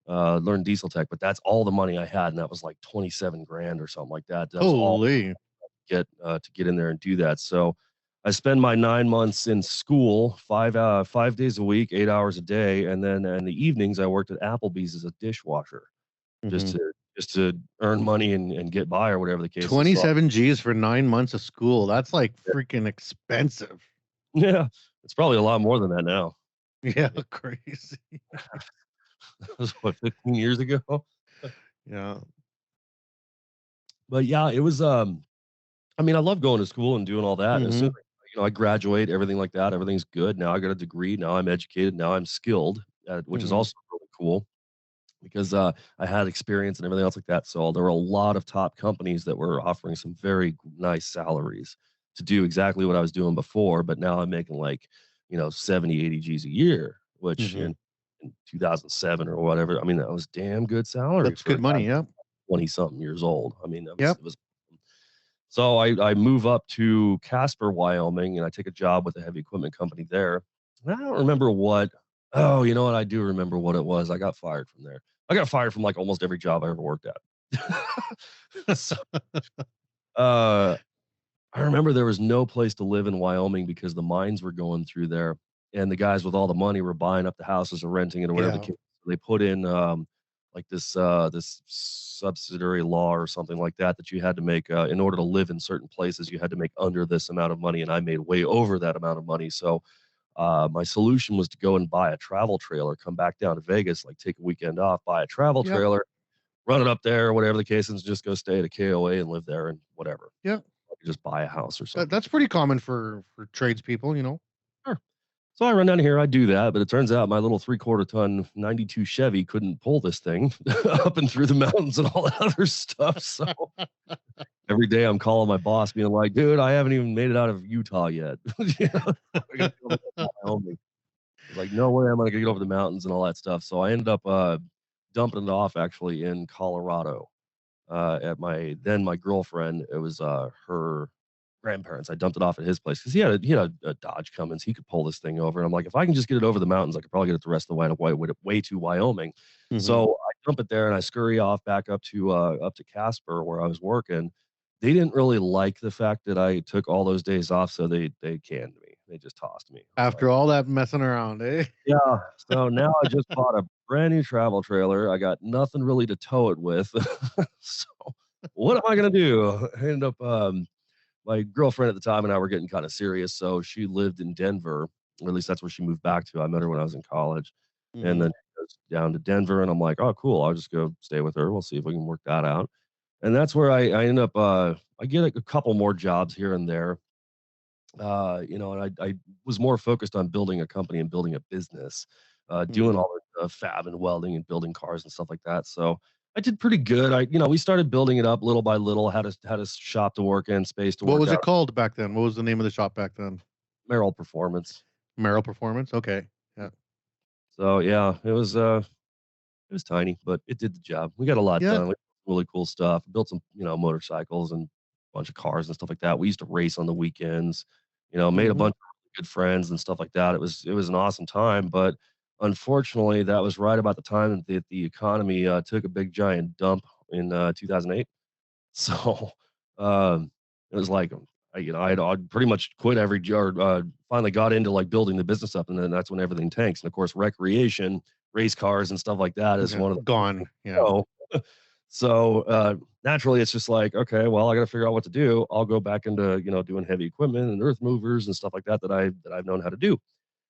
Learn diesel tech, but that's all the money I had, and that was like 27 grand or something like that. That was all Holy. to get in there and do that. So I spend my 9 months in school, 5 days a week, 8 hours a day, and then in the evenings I worked at Applebee's as a dishwasher, just Mhm. to just to earn money and get by or whatever the case is. So 27 G's for 9 months of school. That's like freaking expensive. yeah, it's probably a lot more than that now. Yeah, crazy. That was what 15 years ago. Yeah. But yeah, it was I mean, I love going to school and doing all that. And as soon as Mhm. I graduate, everything like that, everything's good. Now I got a degree. Now I'm educated. Now I'm skilled, which is Mhm. also really cool because I had experience and everything else like that. So there were a lot of top companies that were offering some very nice salaries to do exactly what I was doing before. But now I'm making like, 70, 80 G's a year, which Mhm. in 2007 or whatever, I mean, that was damn good salary That's for a good guy money. Yep. 20 something years old. I mean, Yep. it was so I move up to Casper, Wyoming, and I take a job with a heavy equipment company there. And I don't remember what. Oh, you know what? I do remember what it was. I got fired from there. I got fired from like almost every job I ever worked at. So, uh, I remember there was no place to live in Wyoming because the mines were going through there, and the guys with all the money were buying up the houses or renting it or whatever the Yeah. case. They put in like this subsidiary law or something like that that you had to make in order to live in certain places. You had to make under this amount of money, and I made way over that amount of money. So my solution was to go and buy a travel trailer, come back down to Vegas, like take a weekend off, buy a travel Yep. trailer, run it up there, whatever the case is, just go stay at a KOA and live there and whatever. Yep. I could just buy a house or something. That's pretty common for tradespeople. Sure. So I run down here, I do that, but it turns out my little 3/4 ton 92 Chevy couldn't pull this thing up and through the mountains and all that other stuff. So every day I'm calling my boss being like, dude, I haven't even made it out of Utah yet. You know, I gotta be able to get Wyoming. He's like, no way I'm gonna get over the mountains and all that stuff. So I ended up dumping it off actually in Colorado at my girlfriend. It was her grandparents. I dumped it off at his place because he had a Dodge Cummins. He could pull this thing over, and I'm like, if I can just get it over the mountains, I could probably get it the rest of the way to Wyoming. Mhm. So I dump it there and I scurry off back up to Casper where I was working. They didn't really like the fact that I took all those days off, so they canned me. They just tossed me. I was like, After all that messing around, eh? yeah. So now I just bought a brand new travel trailer. I got nothing really to tow it with. So what am I gonna do? I ended up my girlfriend at the time and I were getting kind of serious. So she lived in Denver, or at least that's where she moved back to. I met her when I was in college. And Mhm. then she goes down to Denver and I'm like, oh cool, I'll just go stay with her. We'll see if we can work that out. And that's where I end up I get a couple more jobs here and there. And I was more focused on building a company and building a business, doing Mhm. all the fab and welding and building cars and stuff like that. So I did pretty good. We started building it up little by little. Had a shop to work in, space to What work was it out. called back then? What was the name of the shop back then? Merrill Performance. Merrill Performance? Okay. Yeah. So yeah, it was tiny, but it did the job. We got a lot Yeah. done. We did really cool stuff. Built some, motorcycles and a bunch of cars and stuff like that. We used to race on the weekends. Made a Mhm. bunch of really good friends and stuff like that. It was an awesome time, but unfortunately, that was right about the time that the economy took a big giant dump in 2008. So, it was like, I'd pretty much quit every job, finally got into, like, building the business up, and then that's when everything tanks, and, of course, recreation, race cars, and stuff like that is Yeah. one of the Gone. Yeah. go. So, naturally, it's just like, "Okay, well, I gotta figure out what to do. I'll go back into, doing heavy equipment and earth movers and stuff like that that I've known how to do."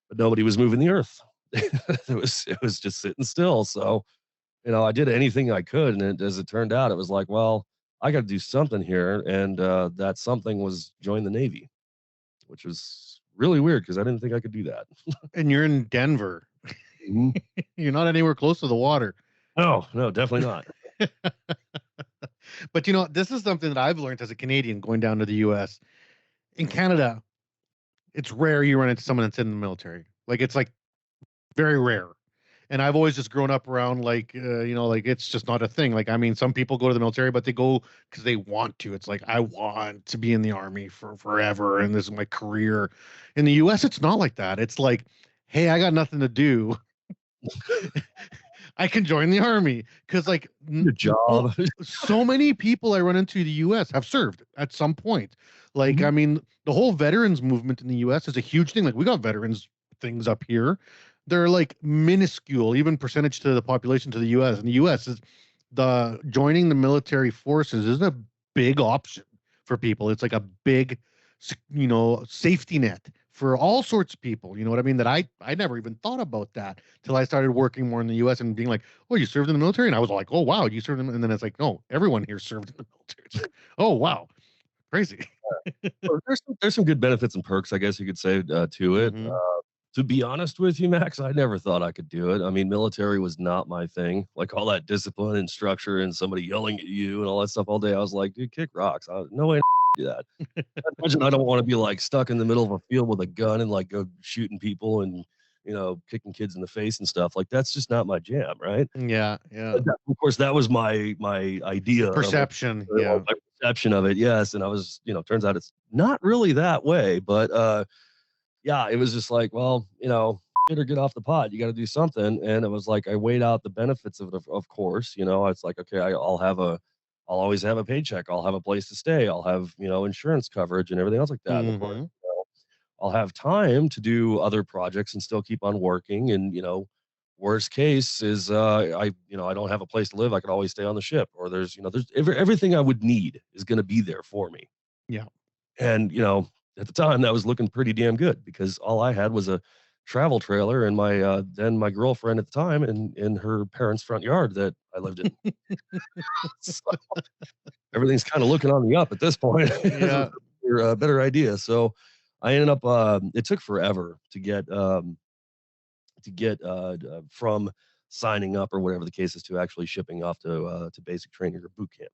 But nobody was moving the earth. It was just sitting still, so I did anything I could, and as it turned out, it was like, well, I got to do something here, and that something was join the Navy, which was really weird because I didn't think I could do that. And you're in Denver. Mhm. You're not anywhere close to the water. No, no, definitely not. But this is something that I've learned as a Canadian going down to the US. In Canada, it's rare you run into someone that's in the military. Like it's like very rare. And I've always just grown up around like like it's just not a thing. Like I mean, some people go to the military, but they go because they want to. It's like I want to be in the army for forever, and this is my career. In the U.S., it's not like that. It's like, hey, I got nothing to do. I can join the army because like Good job. so many people I run into the U.S. have served at some point. Like I mean, the whole veterans movement in the U.S. is a huge thing. Like we got veterans things up here. They're like minuscule, even percentage to the population to the U.S. And the U.S. is the joining the military forces is a big option for people. It's like a big, safety net for all sorts of people. You know what I mean? That I never even thought about that till I started working more in the U.S. and being like, oh, you served in the military, and I was like, oh wow, you served in, and then it's like, no, everyone here served in the military. It's like, oh wow, crazy. Well, there's some good benefits and perks, I guess you could say, to it. Mhm. To be honest with you, Max, I never thought I could do it. I mean, military was not my thing. Like all that discipline and structure and somebody yelling at you and all that stuff all day. I was like, dude, kick rocks. No way to do that. Imagine I don't want to be like stuck in the middle of a field with a gun and like go shooting people and kicking kids in the face and stuff. Like that's just not my jam, right? Yeah, yeah. But of course, that was my idea Perception. my perception of it. Yes, and I was, turns out it's not really that way, but yeah, it was just like, well, shit or get off the pot. You got to do something. And it was like, I weighed out the benefits of it, of course. It's like, okay, I'll always have a paycheck. I'll have a place to stay. I'll have, insurance coverage and everything else like that. And of course, Mhm. I'll have time to do other projects and still keep on working. And, worst case is, I don't have a place to live. I could always stay on the ship, or there's everything I would need is going to be there for me. Yeah. And, at the time that was looking pretty damn good because all I had was a travel trailer and my girlfriend at the time in her parents' front yard that I lived in. So everything's kind of looking on the up at this point. Yeah. A better idea. So I ended up, it took forever from signing up or whatever the case is to actually shipping off to basic training or boot camp.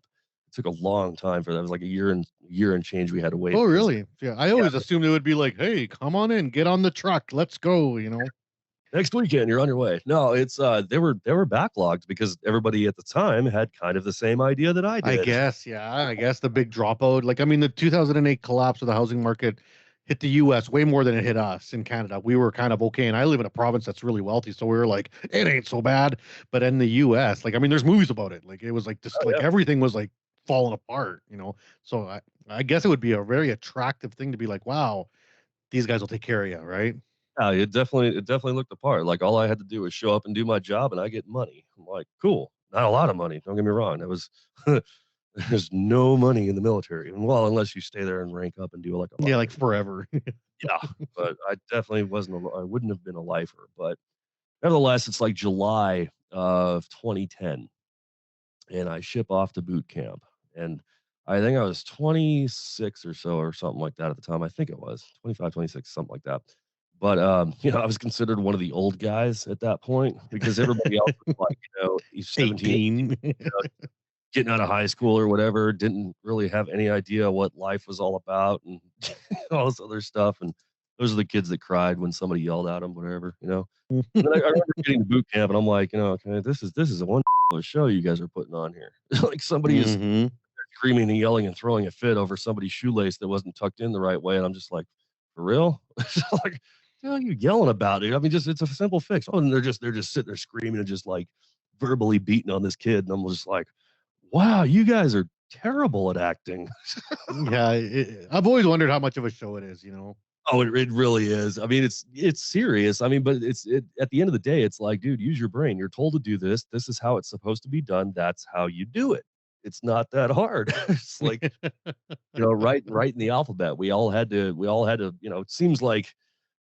It took a long time for that. It was like a year and change we had to wait. Oh, really? Yeah. I always assumed it would be like, hey, come on in, get on the truck, let's go. Next weekend you're on your way. No, it's they were backlogged because everybody at the time had kind of the same idea that I did. I guess, yeah. I guess the big dropout. Like, I mean, the 2008 collapse of the housing market hit the U.S. way more than it hit us in Canada. We were kind of okay, and I live in a province that's really wealthy, so we were like, it ain't so bad. But in the U.S., like, I mean, there's movies about it. Like, it was like just like everything was like falling apart. So I guess it would be a very attractive thing to be like, wow, these guys will take care of you, right? Yeah, it definitely looked the part. Like all I had to do was show up and do my job, and I get money. I'm like, cool. Not a lot of money. Don't get me wrong. That was there's no money in the military. Well, unless you stay there and rank up and do like a Yeah, like forever. yeah. But I definitely wasn't. I wouldn't have been a lifer. But nevertheless, it's like July of 2010, and I ship off to boot camp, and I think I was 26 or so or something like that at the time. I think it was 25, 26, something like that. But I was considered one of the old guys at that point because everybody else was like, he's 17, 18. getting out of high school or whatever, didn't really have any idea what life was all about and all this other stuff. And those are the kids that cried when somebody yelled at them, whatever. And then I remember getting to boot camp and I'm like, okay, this is a one show you guys are putting on here. Like somebody is Mhm. screaming and yelling and throwing a fit over somebody's shoelace that wasn't tucked in the right way. And I'm just like, for real? Like, what are you yelling about it? I mean, it's a simple fix. Oh, and they're just sitting there screaming and just like verbally beating on this kid. And I'm just like, wow, you guys are terrible at acting. Yeah, I've always wondered how much of a show it is. Oh, it really is. I mean, it's serious. I mean, but at the end of the day, it's like, dude, use your brain. You're told to do this. This is how it's supposed to be done. That's how you do it. It's not that hard. It's like, right in the alphabet. We all had to, it seems like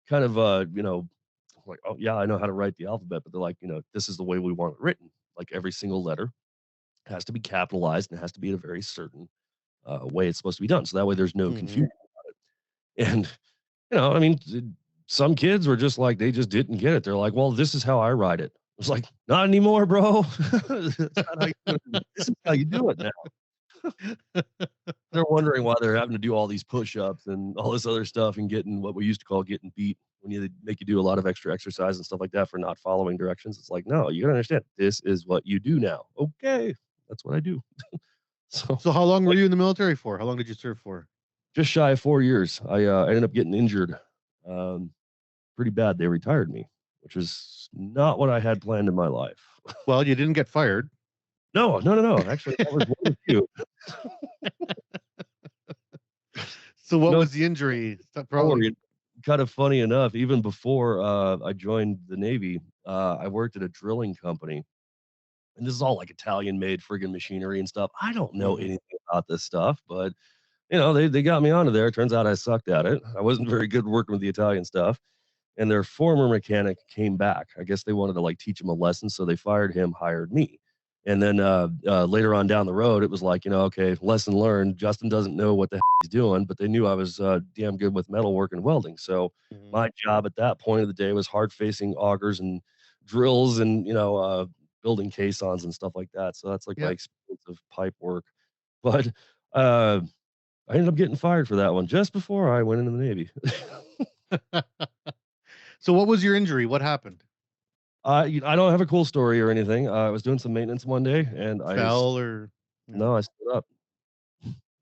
kind of like, oh yeah, I know how to write the alphabet, but they're like, this is the way we want it written. Like every single letter has to be capitalized and it has to be in a very certain way it's supposed to be done. So that way there's no Mhm. confusion about it. And I mean, some kids were just like, they just didn't get it. They're like, well, this is how I write it. It's like, not anymore, bro. This is how you do it now. They're wondering why they're having to do all these push-ups and all this other stuff and getting what we used to call getting beat when you make you do a lot of extra exercise and stuff like that for not following directions. It's like, no, you gotta understand, this is what you do now. Okay, that's what I do. So So how long were you in the military for? How long did you serve for? just shy of 4 years, I ended up getting injured um, pretty bad. They retired me, which is not what I had planned in my life. Well, you didn't get fired. No, no, no, no. Actually, that was one of you. So what No, was the injury? story. Kind of funny enough, even before I joined the Navy, I worked at a drilling company. And this is all like Italian made friggin' machinery and stuff. I don't know Mhm. anything about this stuff, but they got me onto there. Turns out I sucked at it. I wasn't very good working with the Italian stuff. And their former mechanic came back. I guess they wanted to like teach him a lesson, so they fired him, hired me. And then later on down the road, it was like, okay, lesson learned. Justin doesn't know what the heck he's doing, but they knew I was damn good with metalwork and welding. So Mhm. my job at that point of the day was hard facing augers and drills and building caissons and stuff like that. So that's like my Yeah. experience of pipe work. But I ended up getting fired for that one just before I went into the Navy. So what was your injury? What happened? I don't have a cool story or anything. I was doing some maintenance one day, and Fell or no? no, I stood up.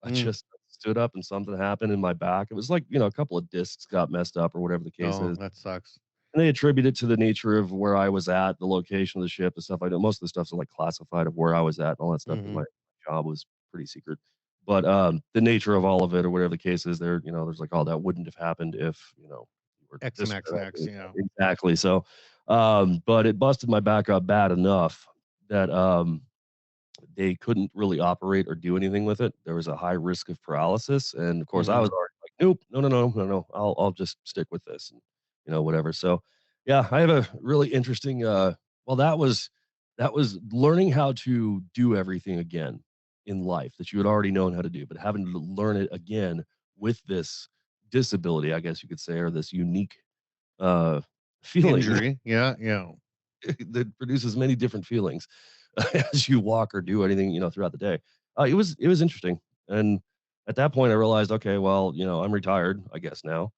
I Mm. just stood up, and something happened in my back. It was like a couple of discs got messed up or whatever the case Oh, is. that sucks. And they attribute it to the nature of where I was at, the location of the ship, the stuff I know. Most of the stuff's like classified of where I was at and all that stuff because Mhm. my job was pretty secret. But the nature of all of it or whatever the case is, there's like, oh, that wouldn't have happened if you were X and this X or and that. X, you know. Exactly. So, but it busted my back up bad enough that they couldn't really operate or do anything with it. There was a high risk of paralysis, and of course, I was Mhm. already like, "Nope, no, no, no, no, no. I'll just stick with this," and whatever. So, yeah, I have a really interesting. Well, that was learning how to do everything again in life that you had already known how to do, but having to learn it again with this disability, I guess you could say, or this unique uh, feeling Injury. Yeah, yeah. that produces many different feelings as you walk or do anything, throughout the day. It was interesting, and at that point, I realized, okay, well, I'm retired, I guess now.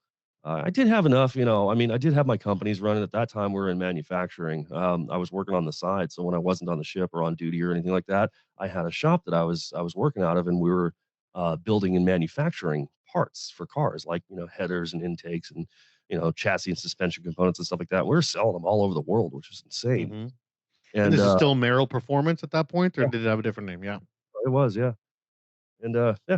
I did have enough, I mean, I did have my companies running at that time. We were in manufacturing. I was working on the side, so when I wasn't on the ship or on duty or anything like that, I had a shop that I was working out of, and we were building and manufacturing parts for cars, like headers and intakes and chassis and suspension components and stuff like that. We were selling them all over the world, which is insane. Mhm. And And this is still Merrill Performance at that point, or yeah, did it have a different name? Yeah. it was, yeah. And yeah,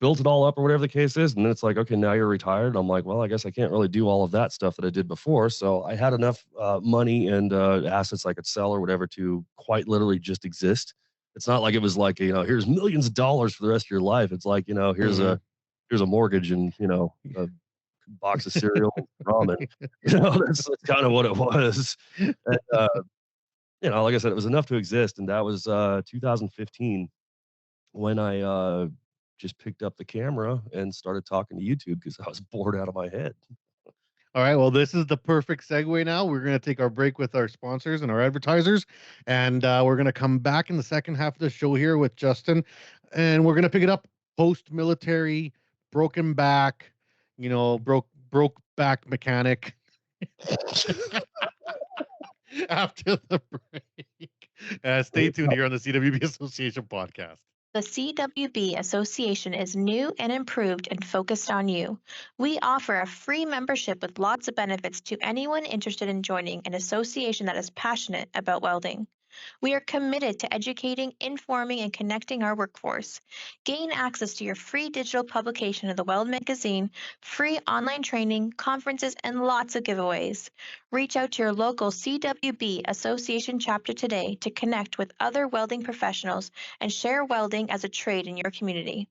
built it all up or whatever the case is. And then it's like, okay, now you're retired. I'm like, well, I guess I can't really do all of that stuff that I did before. So I had enough money and assets I could sell or whatever to quite literally just exist. It's not like it was like, here's millions of dollars for the rest of your life. It's like, Mhm. here's a mortgage and, a box of cereal and ramen. That's kind of what it was. And, like I said, it was enough to exist. And that was 2015 when I just picked up the camera and started talking to YouTube because I was bored out of my head. All right. Well, this is the perfect segue now. We're going to take our break with our sponsors and our advertisers. And we're going to come back in the second half of the show here with Justin. And we're going to pick it up post military, broken back, broke back mechanic after the break. Stay tuned here on the CWB Association podcast. The CWB Association is new and improved and focused on you. We offer a free membership with lots of benefits to anyone interested in joining an association that is passionate about welding. We are committed to educating, informing, and connecting our workforce. Gain access to your free digital publication of the Weld magazine, free online training, conferences, and lots of giveaways. Reach out to your local CWB Association chapter today to connect with other welding professionals and share welding as a trade in your community.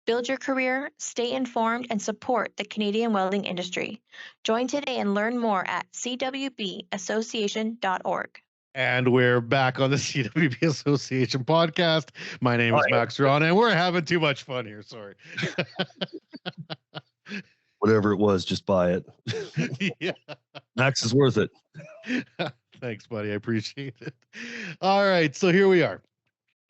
Build your career, stay informed, and support the Canadian welding industry. Join today and learn more at cwbassociation.org. And we're back on the CWB Association podcast. My name Oh, is yeah. Max Ceron, and we're having too much fun here. Sorry. Whatever it was, just buy it. Yeah. Max is worth it. Thanks, buddy. I appreciate it. All right. So here we are.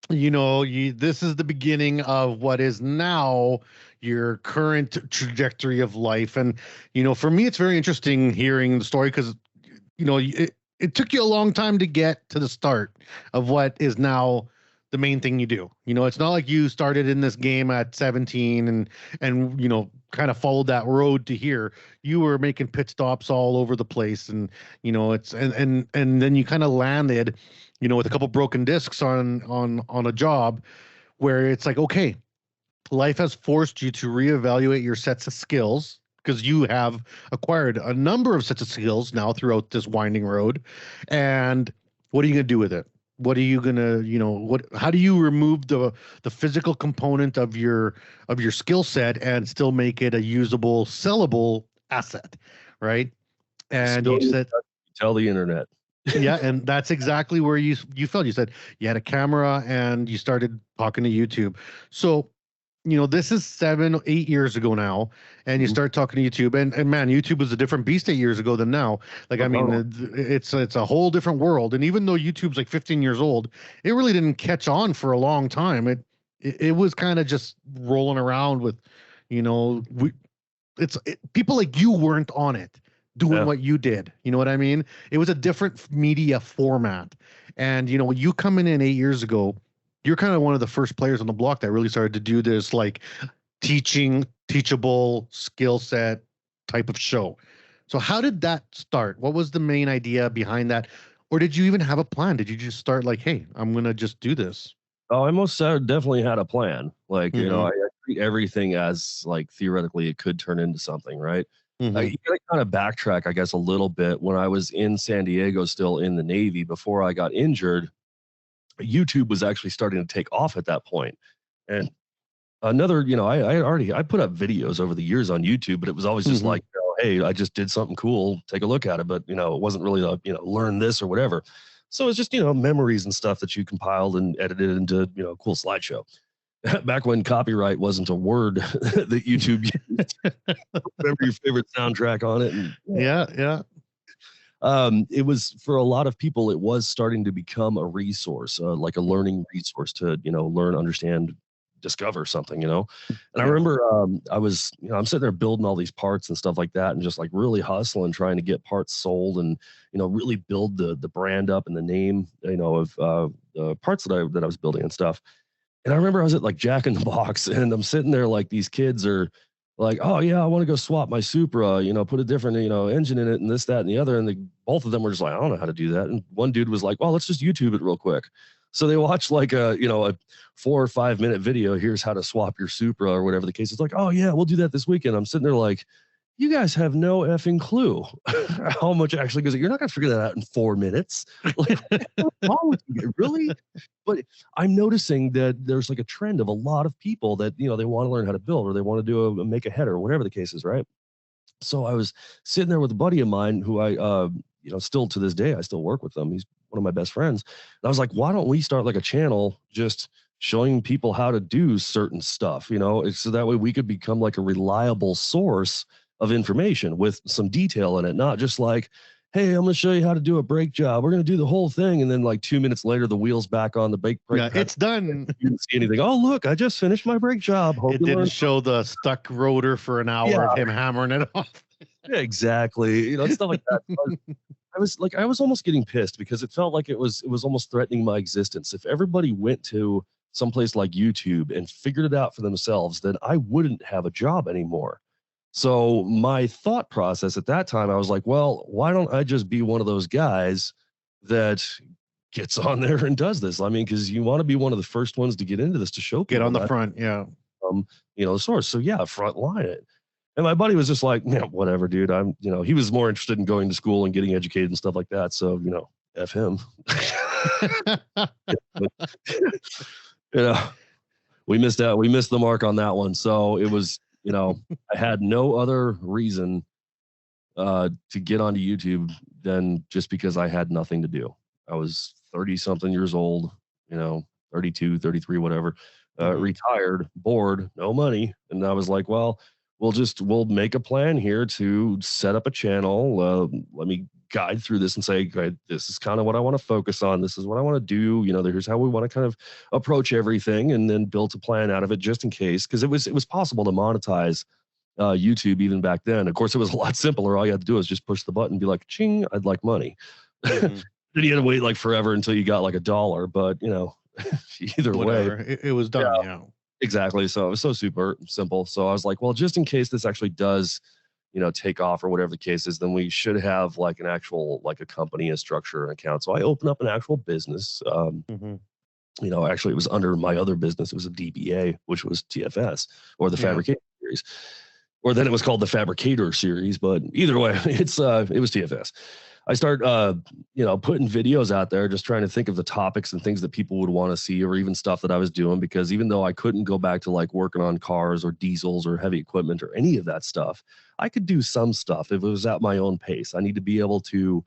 this is the beginning of what is now your current trajectory of life. And, for me, it's very interesting hearing the story because, it took you a long time to get to the start of what is now the main thing you do. It's not like you started in this game at 17 and, kind of followed that road to here. You were making pit stops all over the place. And, and then you kind of landed, with a couple broken discs on a job where it's like, okay, life has forced you to reevaluate your sets of skills because you have acquired a number of sets of skills now throughout this winding road. And what are you going to do with it? What are you going to, how do you remove the physical component of your skill set and still make it a usable, sellable asset, right? And Still you said, tell the internet. yeah, and that's exactly where you felt. You said you had a camera and you started talking to YouTube. So, this is 7, 8 years ago now, and you start talking to YouTube, and man, YouTube was a different beast 8 years ago than now. Like, I mean, it's a whole different world. And even though YouTube's like 15 years old, it really didn't catch on for a long time. It was kind of just rolling around with, people like you weren't on it doing what you did. You know what I mean? It was a different media format. And, when you come in 8 years ago, you're kind of one of the first players on the block that really started to do this like teachable skill set type of show. So how did that start? What was the main idea behind that? Or did you even have a plan? Did you just start like, hey, I'm going to just do this? Oh, I most definitely had a plan. Like, I treat everything as like theoretically it could turn into something, right? You gotta kind of backtrack, I guess, a little bit. When I was in San Diego, still in the Navy, before I got injured, YouTube was actually starting to take off at that point. And another, I put up videos over the years on YouTube, but it was always just like, hey, I just did something cool, take a look at it. But, it wasn't really, learn this or whatever. So it's just, memories and stuff that you compiled and edited into, a cool slideshow. Back when copyright wasn't a word that YouTube used. Remember your favorite soundtrack on it. And, yeah. It was, for a lot of people, it was starting to become a resource, like a learning resource to, learn, understand, discover something, And I remember I was, I'm sitting there building all these parts and stuff like that and just like really hustling, trying to get parts sold and, really build the brand up and the name, of the parts that I was building and stuff. And I remember I was at like Jack in the Box and I'm sitting there like these kids are like, oh yeah, I want to go swap my Supra, put a different, engine in it and this, that, and the other. And both of them were just like, I don't know how to do that. And one dude was like, well, let's just YouTube it real quick. So they watched like a 4 or 5 minute video. Here's how to swap your Supra or whatever the case is. Like, oh yeah, we'll do that this weekend. I'm sitting there like, you guys have no effing clue how much actually goes. You're not going to figure that out in 4 minutes. Like, what's wrong with you? Really? But I'm noticing that there's like a trend of a lot of people that, they want to learn how to build or they want to do make a header or whatever the case is, right? So I was sitting there with a buddy of mine who I, still to this day, I still work with them. He's one of my best friends. And I was like, why don't we start like a channel just showing people how to do certain stuff, so that way we could become like a reliable source of information with some detail in it, not just like, hey, I'm going to show you how to do a brake job. We're going to do the whole thing. And then like 2 minutes later, the wheel's back on the brake. Yeah, it's done. You didn't see anything. Oh, look, I just finished my brake job. Hope it didn't show the stuck rotor for an hour of him hammering it off. Yeah, exactly. Stuff like that. I was almost getting pissed because it felt like it was almost threatening my existence. If everybody went to someplace like YouTube and figured it out for themselves, then I wouldn't have a job anymore. So my thought process at that time, I was like, well, why don't I just be one of those guys that gets on there and does this? I mean, because you want to be one of the first ones to get into this, to show people. Get on the front, yeah. The source. So yeah, front line it. And my buddy was just like, yeah, whatever, dude. He was more interested in going to school and getting educated and stuff like that. So, F him. We missed out. We missed the mark on that one. So it was, I had no other reason to get onto YouTube than just because I had nothing to do. I was 30 something years old, 32, 33, whatever, retired, bored, no money. And I was like, well, we'll make a plan here to set up a channel. Let me guide through this and say, okay, this is kind of what I want to focus on. This is what I want to do. Here's how we want to kind of approach everything, and then build a plan out of it just in case, because it was possible to monetize YouTube even back then. Of course, it was a lot simpler. All you had to do is just push the button and be like, ching, I'd like money. Mhm. Then you had to wait like forever until you got like $1, but either Whatever. way. It was done. Yeah. Exactly. So it was so super simple. So I was like, well, just in case this actually does, take off or whatever the case is, then we should have like an actual, like a company, a structure, an account. So I opened up an actual business. Mhm. Actually it was under my other business. It was a DBA, which was TFS, or the Yeah. Fabrication Series, or then it was called the Fabricator Series. But either way, it was TFS. I start, putting videos out there, just trying to think of the topics and things that people would want to see, or even stuff that I was doing, because even though I couldn't go back to like working on cars or diesels or heavy equipment or any of that stuff, I could do some stuff if it was at my own pace. I need to be able to,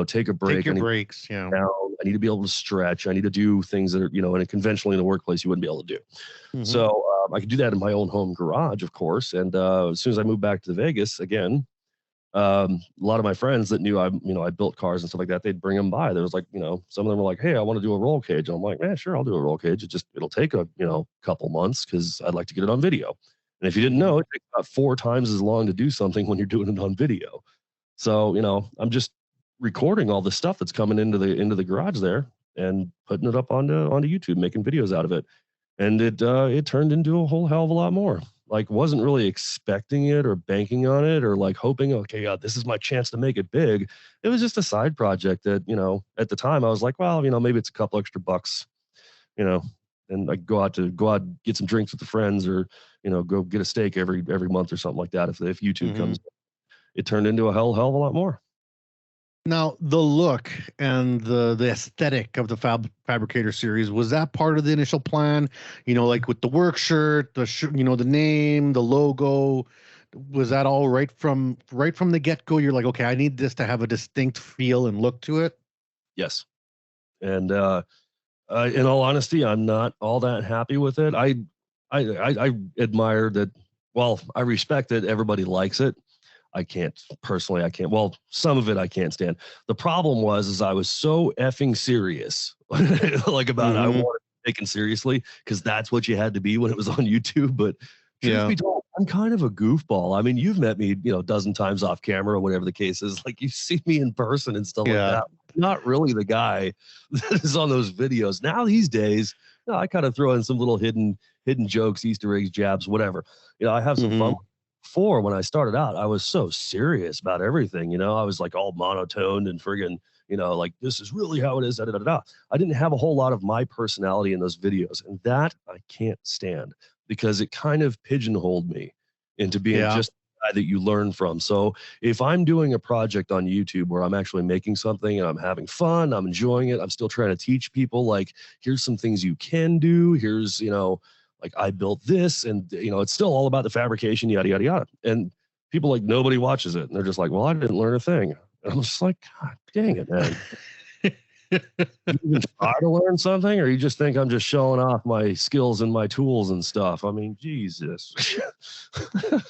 take a break. Take your I need breaks. Yeah. down. I need to be able to stretch. I need to do things that are, and conventionally in the workplace you wouldn't be able to do. Mhm. So I could do that in my own home garage, of course. And as soon as I moved back to Vegas again, a lot of my friends that knew I built cars and stuff like that, they'd bring them by. There was like, some of them were like, hey, I want to do a roll cage. And I'm like, man, sure, I'll do a roll cage. It'll take a, couple months, because I'd like to get it on video. And if you didn't know, it takes about 4 times as long to do something when you're doing it on video. So, I'm just recording all the stuff that's coming into the garage there and putting it up onto YouTube, making videos out of it. And it turned into a whole hell of a lot more. Like, wasn't really expecting it or banking on it or like hoping, okay, God, this is my chance to make it big. It was just a side project that, at the time I was like, well, maybe it's a couple extra bucks, and I go out get some drinks with the friends, or, go get a steak every month or something like that. If YouTube Mhm. comes, it turned into a hell of a lot more. Now, the look and the aesthetic of the Fabricator Series, was that part of the initial plan? Like with the work shirt, the name, the logo, was that all right from the get-go? You're like, okay, I need this to have a distinct feel and look to it. Yes. And in all honesty, I'm not all that happy with it. I admire that. Well, I respect that everybody likes it. I can't. Well, some of it I can't stand. The problem is I was so effing serious, like about I Mhm. wanted to be taken seriously, because that's what you had to be when it was on YouTube. But truth Yeah. be told, I'm kind of a goofball. I mean, you've met me, a dozen times off camera or whatever the case is. Like, you see me in person and stuff Yeah. like that. I'm not really the guy that is on those videos. Now these days, I kind of throw in some little hidden jokes, Easter eggs, jabs, whatever. I have some fun. Mhm. Before, when I started out, I was so serious about everything. I was like all monotoned and friggin', like, this is really how it is. Da, da, da, da. I didn't have a whole lot of my personality in those videos, and that I can't stand, because it kind of pigeonholed me into being Yeah. just the guy that you learn from. So if I'm doing a project on YouTube where I'm actually making something and I'm having fun, I'm enjoying it, I'm still trying to teach people, like, here's some things you can do. Here's, like, I built this, and it's still all about the fabrication, yada yada yada. And people, like, nobody watches it, and they're just like, well, I didn't learn a thing. And I'm just like, God dang it, man. You even try to learn something, or you just think I'm just showing off my skills and my tools and stuff? I mean, Jesus.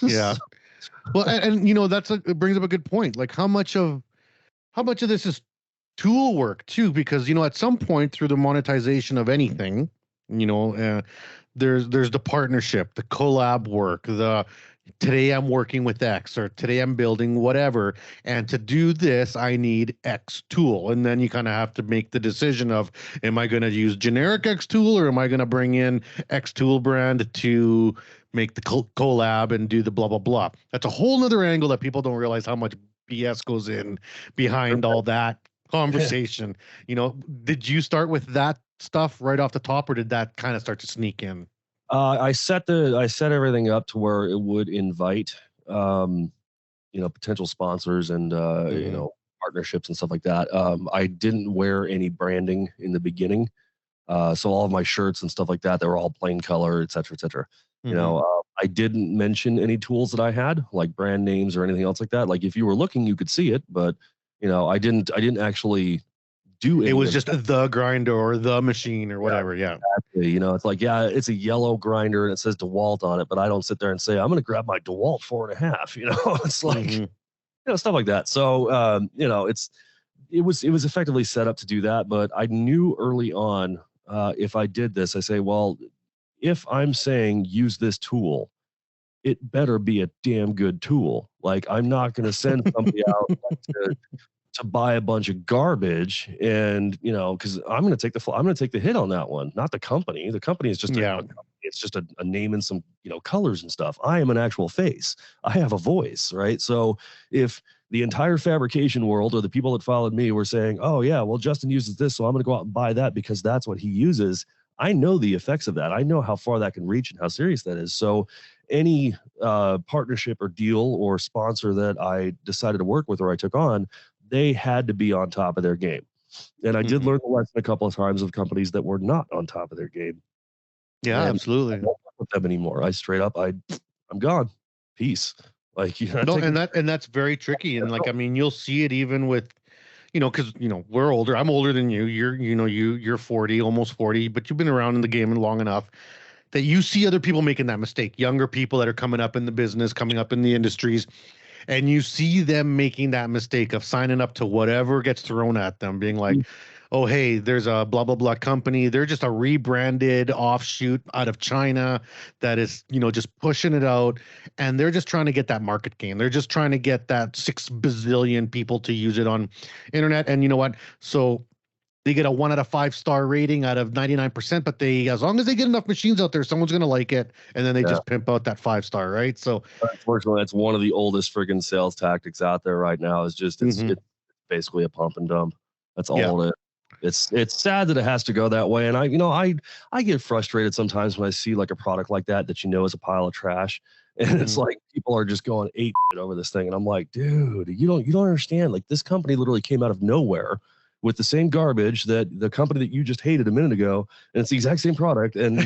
Yeah. Well, and it brings up a good point. Like, how much of this is tool work too? Because at some point through the monetization of anything, there's the partnership, the collab work, the today I'm working with X, or today I'm building whatever, and to do this I need X tool. And then you kind of have to make the decision of, am I going to use generic X tool, or am I going to bring in X tool brand to make the collab and do the blah blah blah? That's a whole nother angle that people don't realize how much BS goes in behind all that conversation. Did you start with that stuff right off the top, or did that kind of start to sneak in? I set everything up to where it would invite, potential sponsors and, Mhm. partnerships and stuff like that. I didn't wear any branding in the beginning. So all of my shirts and stuff like that, they were all plain color, et cetera, et cetera. Mhm. I didn't mention any tools that I had, like brand names or anything else like that. Like, if you were looking, you could see it, but I didn't actually do It any was of just the grinder or the machine or whatever. Yeah. exactly. It's like, yeah, it's a yellow grinder and it says DeWalt on it, but I don't sit there and say, I'm going to grab my DeWalt 4.5. It's like, Mhm. stuff like that. So, it was effectively set up to do that. But I knew early on, if I did this, I say, well, if I'm saying use this tool, it better be a damn good tool. Like, I'm not going to send somebody out to buy a bunch of garbage, and because I'm going to take the hit on that one, not the company. The company is just it's just a name and some colors and stuff. I am an actual face. I have a voice, right? So if the entire fabrication world or the people that followed me were saying, oh yeah, well, Justin uses this, so I'm going to go out and buy that because that's what he uses, I know the effects of that. I know how far that can reach and how serious that is. So any partnership or deal or sponsor that I decided to work with or I took on, they had to be on top of their game. And I did learn the lesson a couple of times of companies that were not on top of their game. Yeah, and absolutely. I don't work with them anymore. I straight up, I'm gone. Peace. Like, no, and that's very tricky. And like, I mean, you'll see it even with, because we're older. I'm older than you. You're 40, almost 40, but you've been around in the game long enough that you see other people making that mistake. Younger people that are coming up in the business, coming up in the industries, and you see them making that mistake of signing up to whatever gets thrown at them, being like, oh, hey, there's a blah, blah, blah company. They're just a rebranded offshoot out of China that is, just pushing it out. And they're just trying to get that market gain. They're just trying to get that 6 bazillion people to use it on internet. And you know what? So they get a 1 out of 5 star rating out of 99%, but as long as they get enough machines out there, someone's going to like it. And then they just pimp out that 5-star, right? So unfortunately, that's one of the oldest friggin' sales tactics out there right now, is just, it's basically a pump and dump. That's all it is. It's sad that it has to go that way. And I get frustrated sometimes when I see like a product like that is a pile of trash. And it's like people are just going ape over this thing. And I'm like, dude, you don't understand. Like, this company literally came out of nowhere with the same garbage that the company that you just hated a minute ago, and it's the exact same product and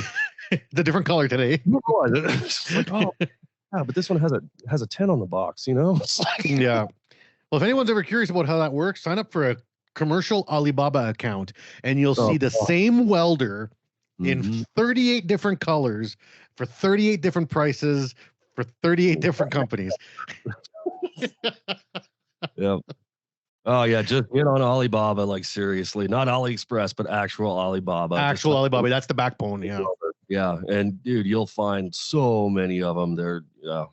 the different color today. It's like, oh yeah, but this one has a 10 on the box, It's like, yeah. Well, if anyone's ever curious about how that works, sign up for a commercial Alibaba account, and you'll see the same welder in 38 different colors for 38 different prices for 38 different companies. Yeah. Oh yeah, just get on Alibaba, like, seriously, not AliExpress, but actual Alibaba. Actual Alibaba, that's the backbone. Yeah. Yeah, and dude, you'll find so many of them.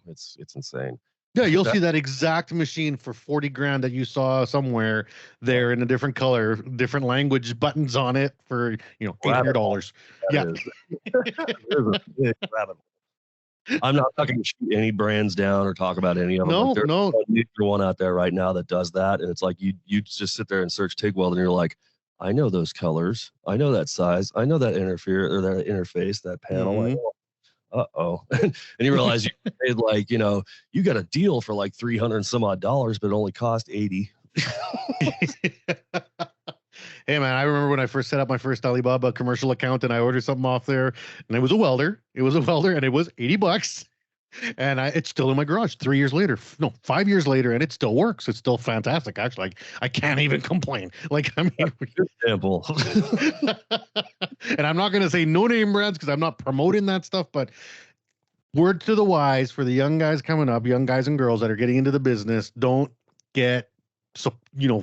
It's insane. Yeah, you'll see that exact machine for 40 grand that you saw somewhere there in a different color, different language, buttons on it for $800. Yeah. There's a big rabbit hole. I'm not going to shoot any brands down or talk about any of them. No, There's no. one out there right now that does that, and it's like you just sit there and search TIG weld, and you're like, I know those colors, I know that size, I know that interface, that panel. Uh-oh. And you realize you paid like, you got a deal for like $300 and some odd, but it only cost $80. Hey man, I remember when I first set up my first Alibaba commercial account and I ordered something off there, and it was a welder. It was and it was $80. And it's still in my garage 3 years later. No, 5 years later, and it still works. It's still fantastic. Actually, I can't even complain. Like, I mean, example. And I'm not going to say no name brands because I'm not promoting that stuff, but word to the wise for the young guys coming up, young guys and girls that are getting into the business, don't get,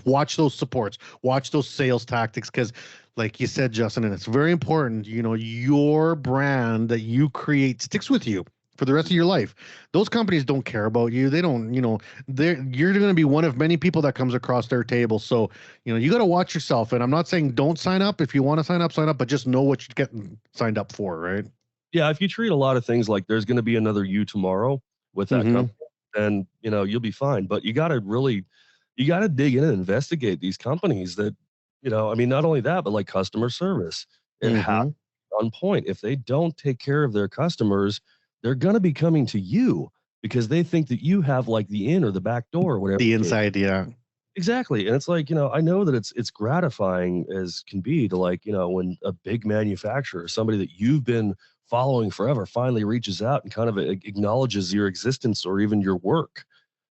watch those supports, watch those sales tactics. Because like you said, Justin, and it's very important, your brand that you create sticks with you for the rest of your life. Those companies don't care about you. They don't, you're going to be one of many people that comes across their table. So, you got to watch yourself. And I'm not saying don't sign up. If you want to sign up, but just know what you're getting signed up for, right? Yeah. If you treat a lot of things like there's going to be another you tomorrow with that company, then, you'll be fine. But you got to dig in and investigate these companies that, not only that, but like customer service and how on point. If they don't take care of their customers, they're going to be coming to you because they think that you have like the in or the back door or whatever. The inside, yeah. Exactly. And it's like, I know that it's gratifying as can be to like, when a big manufacturer, somebody that you've been following forever, finally reaches out and kind of acknowledges your existence or even your work.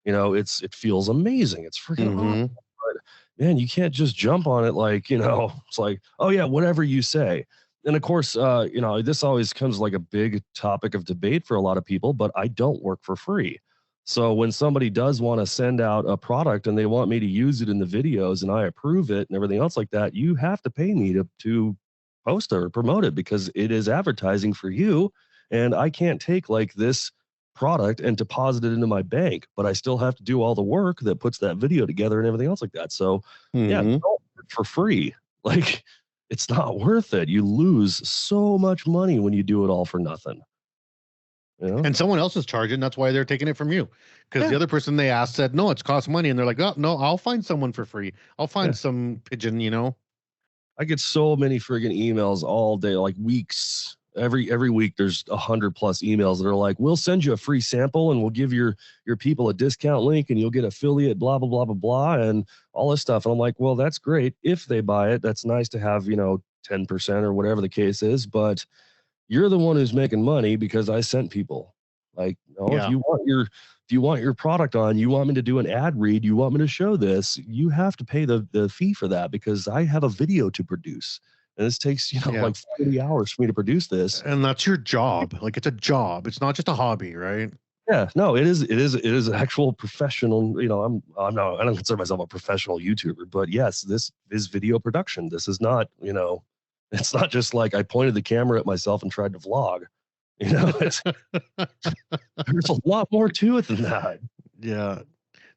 It feels amazing. It's freaking awesome. But man, you can't just jump on it like, it's like, oh yeah, whatever you say. And of course, this always comes like a big topic of debate for a lot of people, but I don't work for free. So when somebody does want to send out a product and they want me to use it in the videos and I approve it and everything else like that, you have to pay me to post or promote it because it is advertising for you. And I can't take like this product and deposit it into my bank, but I still have to do all the work that puts that video together and everything else like that. So yeah, Mhm. don't work for free. Like it's not worth it. You lose so much money when you do it all for nothing. You know? And someone else is charging. That's why they're taking it from you. Because Yeah. the other person they asked said, no, it's cost money. And they're like, oh, no, I'll find someone for free. I'll find Yeah. some pigeon, you know? I get so many friggin' emails all day, like weeks. Every week there's 100+ emails that are like, we'll send you a free sample and we'll give your people a discount link and you'll get affiliate, blah, blah, blah, blah, blah, and all this stuff. And I'm like, well, that's great. If they buy it, that's nice to have, 10% or whatever the case is, but you're the one who's making money because I sent people. Like, no, Yeah. if you want your product on, you want me to do an ad read, you want me to show this, you have to pay the fee for that because I have a video to produce. And this takes, Yeah. like 40 hours for me to produce this. And that's your job. Like it's a job. It's not just a hobby, right? Yeah, no, it is an actual professional, I don't consider myself a professional YouTuber, but yes, this is video production. This is not, it's not just like I pointed the camera at myself and tried to vlog. It's, there's a lot more to it than that. Yeah.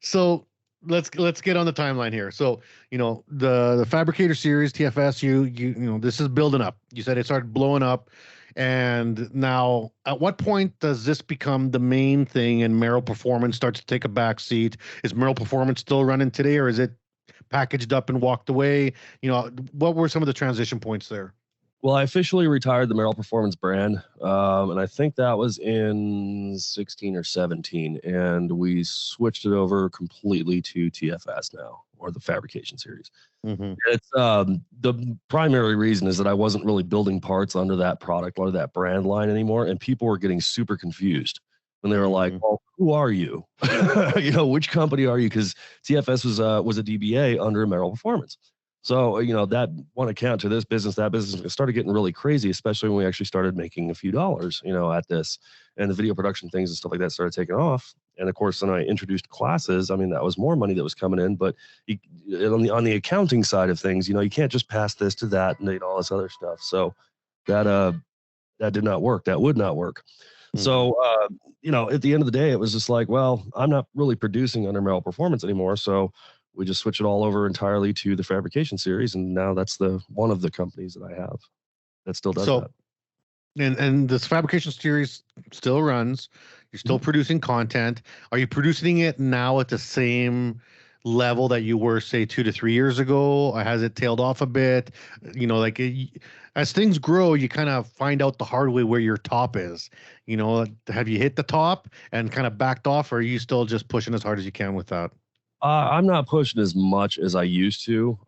So let's get on the timeline here. So, the Fabricator Series, TFS, this is building up. You said it started blowing up. And now at what point does this become the main thing and Merrill Performance starts to take a back seat? Is Merrill Performance still running today or is it packaged up and walked away? What were some of the transition points there? Well, I officially retired the Merrill Performance brand, and I think that was in 16 or 17, and we switched it over completely to TFS now, or the Fabrication Series. Mm-hmm. It's the primary reason is that I wasn't really building parts under that product, under that brand line anymore, and people were getting super confused when they were like, "Well, who are you? Which company are you?" Because TFS was a DBA under Merrill Performance. So, that one account to this business, that business started getting really crazy, especially when we actually started making a few dollars, at this, and the video production things and stuff like that started taking off. And of course, then I introduced classes. I mean, that was more money that was coming in, but on the accounting side of things, you can't just pass this to that and all this other stuff. So that did not work. That would not work. Mm-hmm. So, at the end of the day, it was just like, well, I'm not really producing under Merrill Performance anymore. So we just switch it all over entirely to the Fabrication Series, and now that's one of the companies that I have that still does that. And this Fabrication Series still runs. You're still producing content. Are you producing it now at the same level that you were, say, 2 to 3 years ago? Or has it tailed off a bit? As things grow, you kind of find out the hard way where your top is. Have you hit the top and kind of backed off, or are you still just pushing as hard as you can with that? I'm not pushing as much as I used to.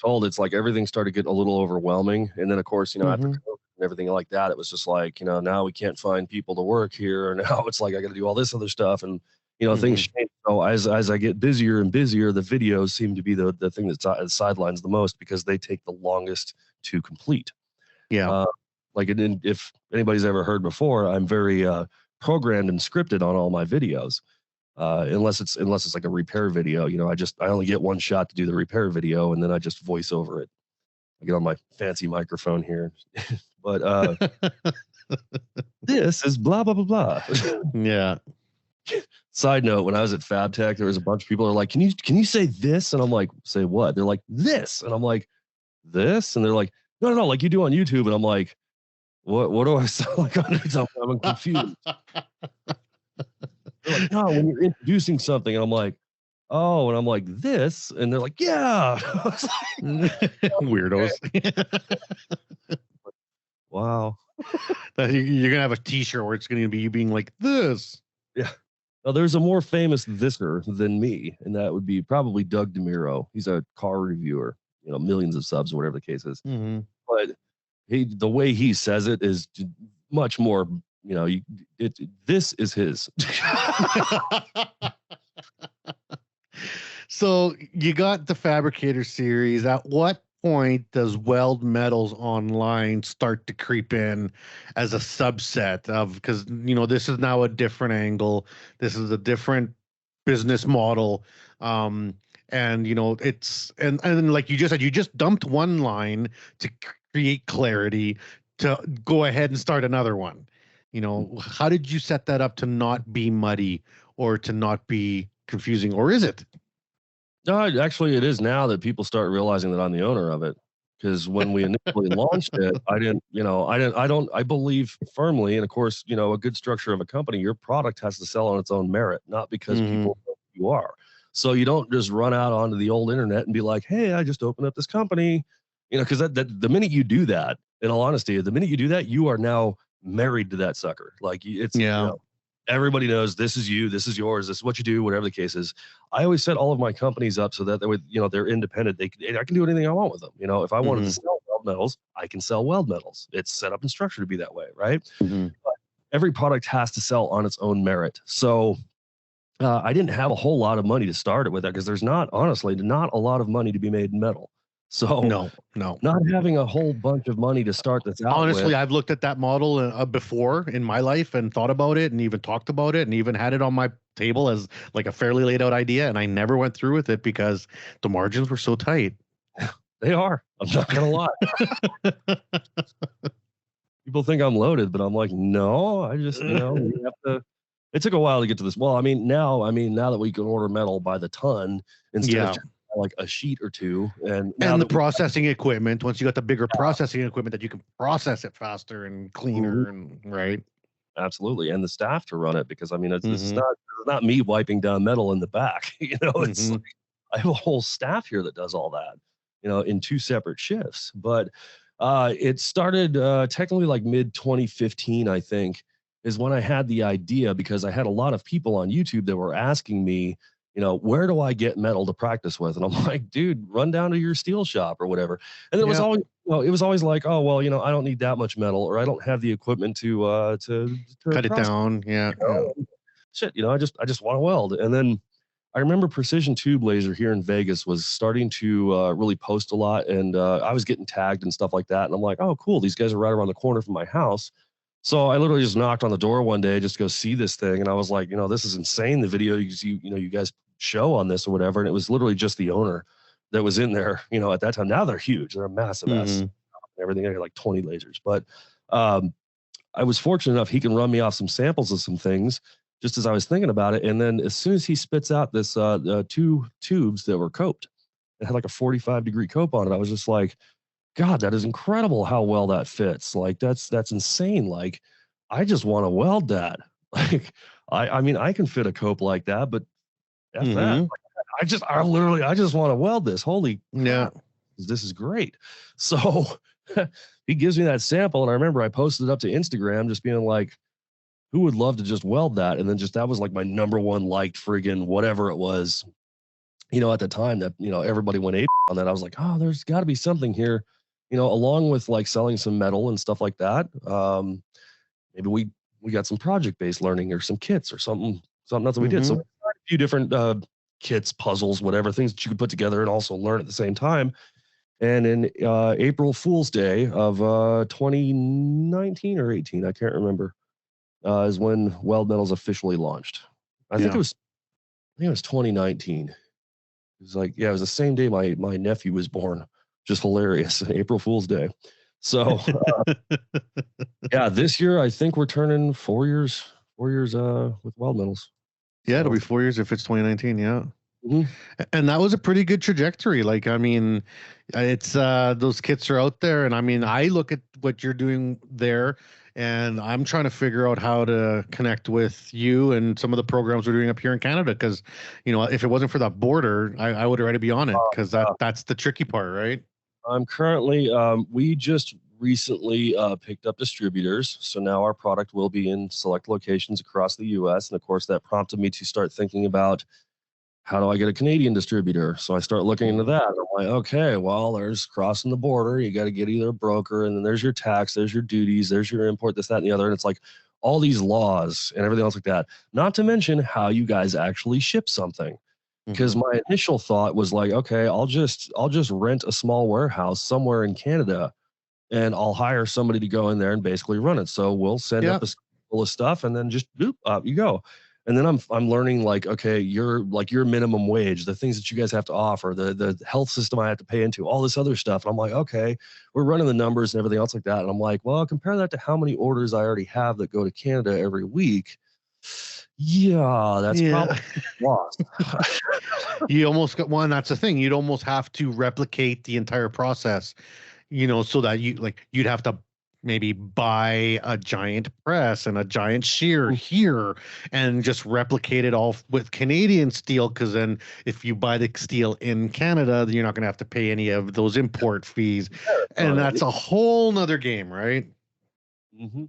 Told it's like everything started getting a little overwhelming, and then of course, after COVID and everything like that, it was just like, now we can't find people to work here, and now it's like I got to do all this other stuff, and things change. So as I get busier and busier, the videos seem to be the thing that sidelines the most because they take the longest to complete. Yeah. If anybody's ever heard before, I'm very programmed and scripted on all my videos. Unless it's like a repair video, I only get one shot to do the repair video, and then I just voice over it. I get on my fancy microphone here, but this is blah blah blah blah. Yeah. Side note: when I was at FabTech, there was a bunch of people who are like, "Can you say this?" And I'm like, "Say what?" They're like, "This," and I'm like, "This," and they're like, "No, like you do on YouTube," and I'm like, "What do I sound like on YouTube?" I'm confused. They're like, "No, when you're introducing something," and I'm like, "Oh," and I'm like, "This," and they're like, "Yeah." Weirdos. Wow. You're gonna have a T-shirt where it's gonna be you being like this. Yeah. Now, there's a more famous thisser than me, and that would be probably Doug DeMiro. He's a car reviewer, millions of subs or whatever the case is. Mm-hmm. But the way he says it is much more. This is his. So you got the Fabricator Series. At what point does Weld Metals Online start to creep in as a subset of, because this is now a different angle, this is a different business model, and it's and like you just said, you just dumped one line to create clarity to go ahead and start another one. How did you set that up to not be muddy or to not be confusing, or is it? No, actually, it is now that people start realizing that I'm the owner of it. Because when we initially launched it, I believe firmly, and of course, a good structure of a company, your product has to sell on its own merit, not because people know who you are. So you don't just run out onto the old internet and be like, hey, I just opened up this company, because that the minute you do that, in all honesty, the minute you do that, you are now married to that sucker. Like it's, everybody knows this is you, this is yours, this is what you do, whatever the case is. I always set all of my companies up so that they would, they're independent. I can do anything I want with them. If I wanted to sell weld metals, I can sell weld metals. It's set up and structured to be that way, right? But every product has to sell on its own merit. So I didn't have a whole lot of money to start it with that, because there's honestly not a lot of money to be made in metal. So no, not having a whole bunch of money to start this out. Honestly, I've looked at that model before in my life and thought about it and even talked about it and even had it on my table as like a fairly laid out idea. And I never went through with it because the margins were so tight. They are. I'm not going to lie. People think I'm loaded, but I'm like, no, I just, we have to. It took a while to get to this. Well, now that we can order metal by the ton instead of just like a sheet or two, and the processing equipment, once you got the bigger processing equipment that you can process it faster and cleaner, and right. Absolutely. And the staff to run it, because it's not me wiping down metal in the back. It's like, I have a whole staff here that does all that, in 2 separate shifts. But it started technically like mid 2015, I think, is when I had the idea, because I had a lot of people on YouTube that were asking me, where do I get metal to practice with? And I'm like, dude, run down to your steel shop or whatever. And then it was always like, oh, well, I don't need that much metal, or I don't have the equipment to cut it down. Yeah. Shit, I just want to weld. And then I remember Precision Tube Laser here in Vegas was starting to really post a lot, and I was getting tagged and stuff like that. And I'm like, oh, cool, these guys are right around the corner from my house. So I literally just knocked on the door one day just to go see this thing, and I was like, this is insane. The video you guys show on this or whatever, and it was literally just the owner that was in there. At that time. Now they're huge. They're a massive ass. Everything. I had like 20 lasers, but I was fortunate enough he can run me off some samples of some things just as I was thinking about it. And then as soon as he spits out this 2 tubes that were coped, it had like a 45-degree cope on it. I was just like, God, that is incredible how well that fits. Like that's insane. Like I just want to weld that. Like I can fit a cope like that, but F that. Like, I just want to weld this. Holy crap, this is great. So he gives me that sample, and I remember I posted it up to Instagram, just being like, who would love to just weld that? And then that was like my #1 liked friggin' whatever it was, at the time that, everybody went ape on that. I was like, oh, there's got to be something here, along with like selling some metal and stuff like that. Maybe we got some project-based learning or some kits or something else that we did. So we tried a few different kits, puzzles, whatever, things that you could put together and also learn at the same time. And in April Fool's Day of 2019 or 18, I can't remember, is when Weld Metals officially launched. I think it was 2019. It was like, it was the same day my nephew was born. Just hilarious. April Fool's Day. So this year I think we're turning 4 years with Weld Metals. Yeah, it'll be 4 years if it's 2019. Yeah. And that was a pretty good trajectory. Like, it's those kits are out there, and I look at what you're doing there, and I'm trying to figure out how to connect with you and some of the programs we're doing up here in Canada, because if it wasn't for that border, I would already be on it, because that's the tricky part, right? I'm currently we just recently picked up distributors, so now our product will be in select locations across the US, and of course that prompted me to start thinking about, how do I get a Canadian distributor? So I start looking into that. I'm like, okay, well, there's crossing the border. You got to get either a broker, and then there's your tax, there's your duties, there's your import, this, that, and the other. And it's like all these laws and everything else like that. Not to mention how you guys actually ship something. because my initial thought was like, okay, I'll just rent a small warehouse somewhere in Canada, and I'll hire somebody to go in there and basically run it. So we'll send up a full of stuff, and then just boop, up you go. And then I'm learning like, okay, your minimum wage, the things that you guys have to offer, the health system I have to pay into, all this other stuff. And I'm like, okay, we're running the numbers and everything else like that. And I'm like, well, compare that to how many orders I already have that go to Canada every week. Yeah, that's probably lost. You almost got one. That's the thing. You'd almost have to replicate the entire process, so that you'd have to maybe buy a giant press and a giant shear here and just replicate it all with Canadian steel. Because then if you buy the steel in Canada, then you're not going to have to pay any of those import fees. And that's a whole nother game, right? Mm-hmm.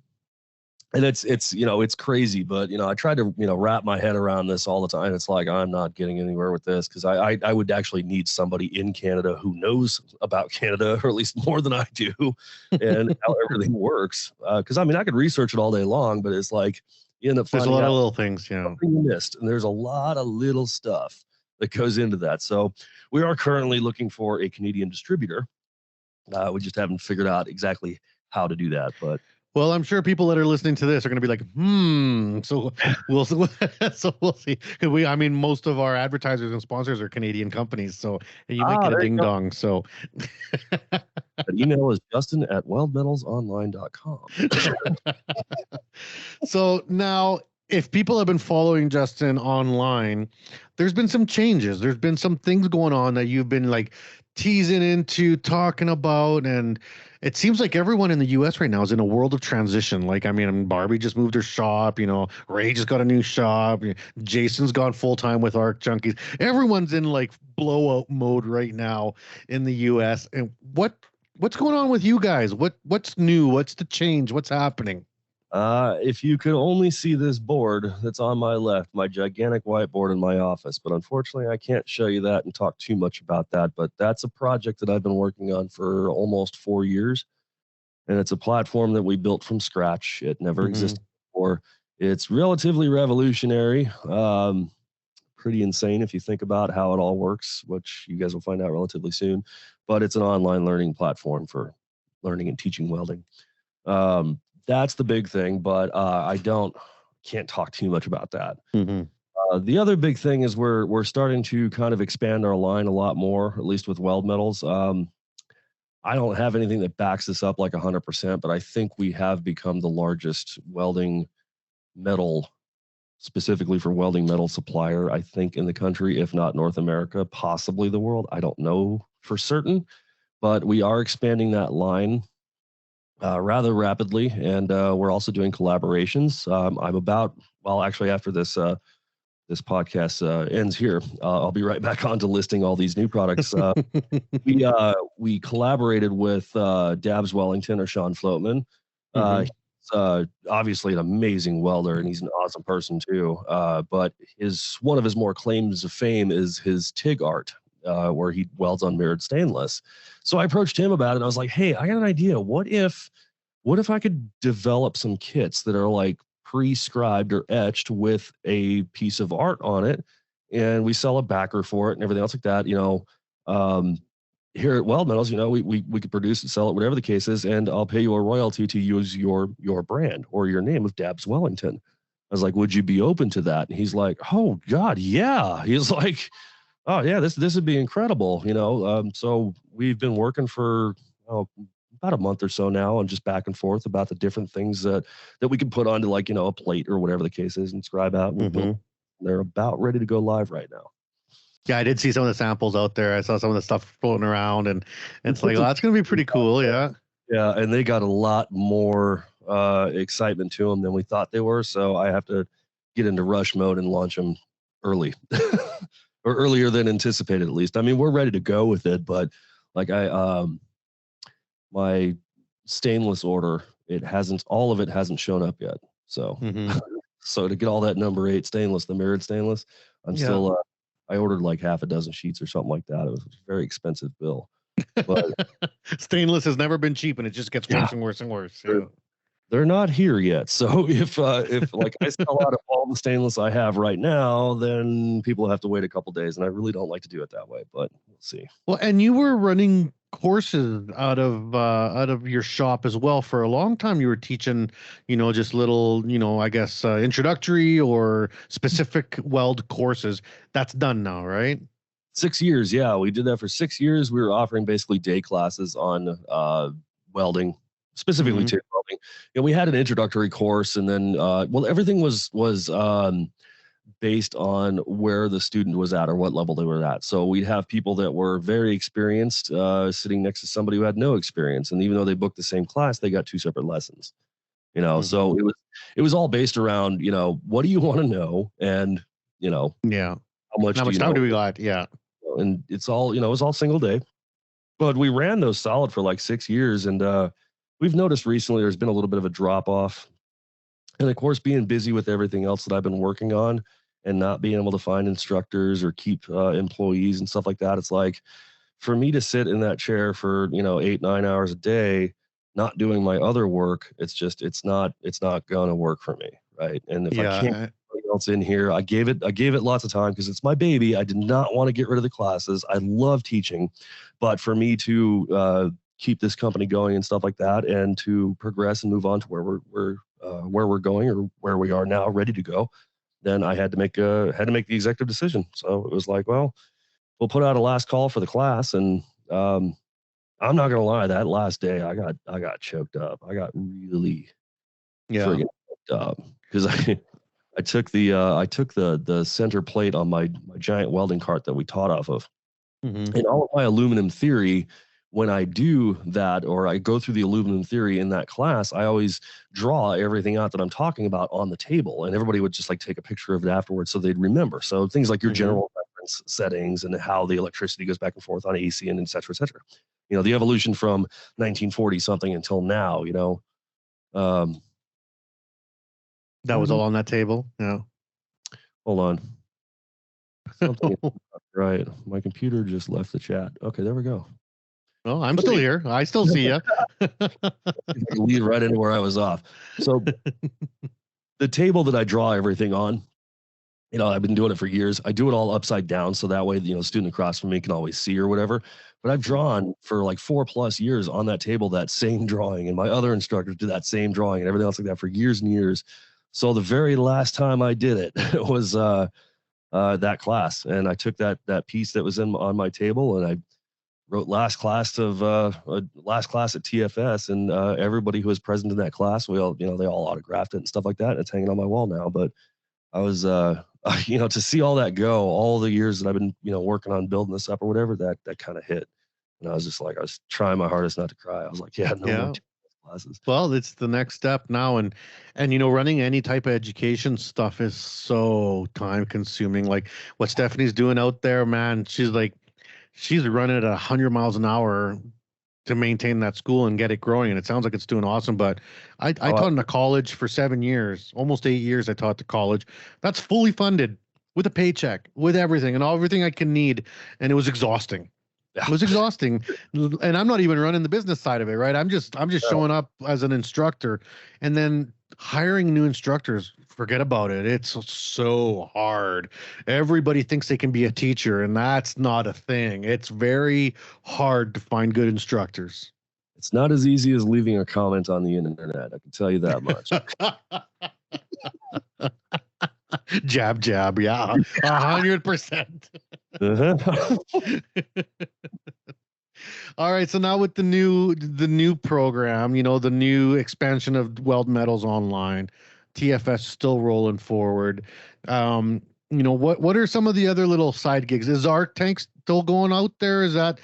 And it's crazy, but I try to wrap my head around this all the time. It's like I'm not getting anywhere with this, because I would actually need somebody in Canada who knows about Canada, or at least more than I do, and how everything works. Because I could research it all day long, but it's like you end up there's finding a lot of little things, you missed, and there's a lot of little stuff that goes into that. So we are currently looking for a Canadian distributor. We just haven't figured out exactly how to do that, but. Well, I'm sure people that are listening to this are going to be like, So we'll see. Because most of our advertisers and sponsors are Canadian companies, so you might get a ding dong. So, the email is justin@weldmetalsonline.com. So now, if people have been following Justin online, there's been some changes. There's been some things going on that you've been like teasing into, talking about, and it seems like everyone in the US right now is in a world of transition. Like, Barbie just moved her shop, Ray just got a new shop. Jason's gone full time with Arc Junkies. Everyone's in like blowout mode right now in the US. And what's going on with you guys? What's new? What's the change? What's happening? If you could only see this board that's on my left, my gigantic whiteboard in my office, but unfortunately I can't show you that and talk too much about that, but that's a project that I've been working on for almost 4 years. And it's a platform that we built from scratch. It never existed before. It's relatively revolutionary, pretty insane if you think about how it all works, which you guys will find out relatively soon, but it's an online learning platform for learning and teaching welding. That's the big thing, but I can't talk too much about that. The other big thing is we're starting to kind of expand our line a lot more, at least with weld metals. I don't have anything that backs this up like 100%, but I think we have become the largest welding metal, specifically for welding metal supplier, I think, in the country, if not North America, possibly the world. I don't know for certain, but we are expanding that line rather rapidly, and we're also doing collaborations. Actually, after this podcast ends here, I'll be right back on to listing all these new products. We collaborated with Dabs Wellington, or Sean Floatman. He's obviously an amazing welder, and he's an awesome person too. But one of his more claims of fame is his TIG art, where he welds on mirrored stainless. So I approached him about it. I was like, hey, I got an idea. What if I could develop some kits that are like pre-scribed or etched with a piece of art on it, and we sell a backer for it and everything else like that. Here at Weld Metals, we could produce and sell it, whatever the case is, and I'll pay you a royalty to use your brand or your name of Dabs Wellington. I was like, would you be open to that? And he's like, oh God, yeah. He's like, oh yeah, this would be incredible, so we've been working for about a month or so now, and just back and forth about the different things that we can put onto, like, a plate or whatever the case is, and scribe out. They're about ready to go live right now. Yeah, I did see some of the samples out there. I saw some of the stuff floating around, and it's like, oh, that's going to be pretty cool. Yeah. Yeah. And they got a lot more excitement to them than we thought they were. So I have to get into rush mode and launch them early or earlier than anticipated, at least. We're ready to go with it, but like my stainless order, all of it hasn't shown up yet. So, so to get all that number 8 stainless, the mirrored stainless, still, I ordered like half a dozen sheets or something like that. It was a very expensive bill. But stainless has never been cheap, and it just gets worse and worse and worse. Yeah. They're not here yet. So if like I sell out of all the stainless I have right now, then people have to wait a couple days, and I really don't like to do it that way. But we'll see. Well, and you were running courses out of your shop as well for a long time. You were teaching, just little, I guess introductory or specific weld courses. That's done now, right? 6 years, yeah, we did that for 6 years. We were offering basically day classes on welding, specifically TIG welding. We had an introductory course, and then everything was based on where the student was at or what level they were at. So we'd have people that were very experienced sitting next to somebody who had no experience, and even though they booked the same class, they got 2 separate lessons. So it was all based around what do you want to know, and Yeah. how much time do we got? Yeah. And it's all it was all single day, but we ran those solid for like 6 years, and we've noticed recently there's been a little bit of a drop off, and of course being busy with everything else that I've been working on and not being able to find instructors or keep employees and stuff like that, it's like for me to sit in that chair for 8-9 hours a day not doing my other work, it's not gonna work for me, right? And if I can't else in here, I gave it lots of time because it's my baby. I did not want to get rid of the classes. I love teaching, but for me to keep this company going and stuff like that, and to progress and move on to where we're going or where we are now, ready to go, then I had to make the executive decision. So it was like, well, we'll put out a last call for the class, and I'm not gonna lie, that last day I got choked up. I got really friggin' choked up because I took the center plate on my giant welding cart that we taught off of. And all of my aluminum theory, when I do that, or I go through the aluminum theory in that class, I always draw everything out that I'm talking about on the table, and everybody would just like take a picture of it afterwards so they'd remember. So things like your general reference settings and how the electricity goes back and forth on AC and et cetera, et cetera. The evolution from 1940 something until now, that was all on that table. Yeah. Hold on. Something right. My computer just left the chat. Okay, there we go. Well, I'm still here. I still see you. Lead right into where I was off. So the table that I draw everything on, I've been doing it for years. I do it all upside down, so that way, the student across from me can always see or whatever. But I've drawn for like 4+ years on that table that same drawing, and my other instructors do that same drawing and everything else like that for years and years. So the very last time I did it was that class, and I took that piece that was on my table, and I wrote last class at TFS, and everybody who was present in that class, we all, they all autographed it and stuff like that. And it's hanging on my wall now. But I was, to see all that go, all the years that I've been, working on building this up or whatever, that kind of hit, and I was just like, I was trying my hardest not to cry. I was like, no more classes. Well, it's the next step now, and running any type of education stuff is so time consuming. Like what Stephanie's doing out there, man, she's running at 100 miles an hour to maintain that school and get it growing, and it sounds like it's doing awesome. But I taught in a college for 7 years, almost 8 years. I taught the college that's fully funded with a paycheck, with everything and everything I can need, and it was exhausting. It was exhausting, and I'm not even running the business side of it, right? I'm just showing up as an instructor, and then hiring new instructors. Forget about it. It's so hard. Everybody thinks they can be a teacher, and that's not a thing. It's very hard to find good instructors. It's not as easy as leaving a comment on the internet. I can tell you that much. Jab, yeah, 100%. All right, so now with the new program, the new expansion of Weld Metals Online, TFS still rolling forward. What are some of the other little side gigs? Is Arc Tank still going out there? Is that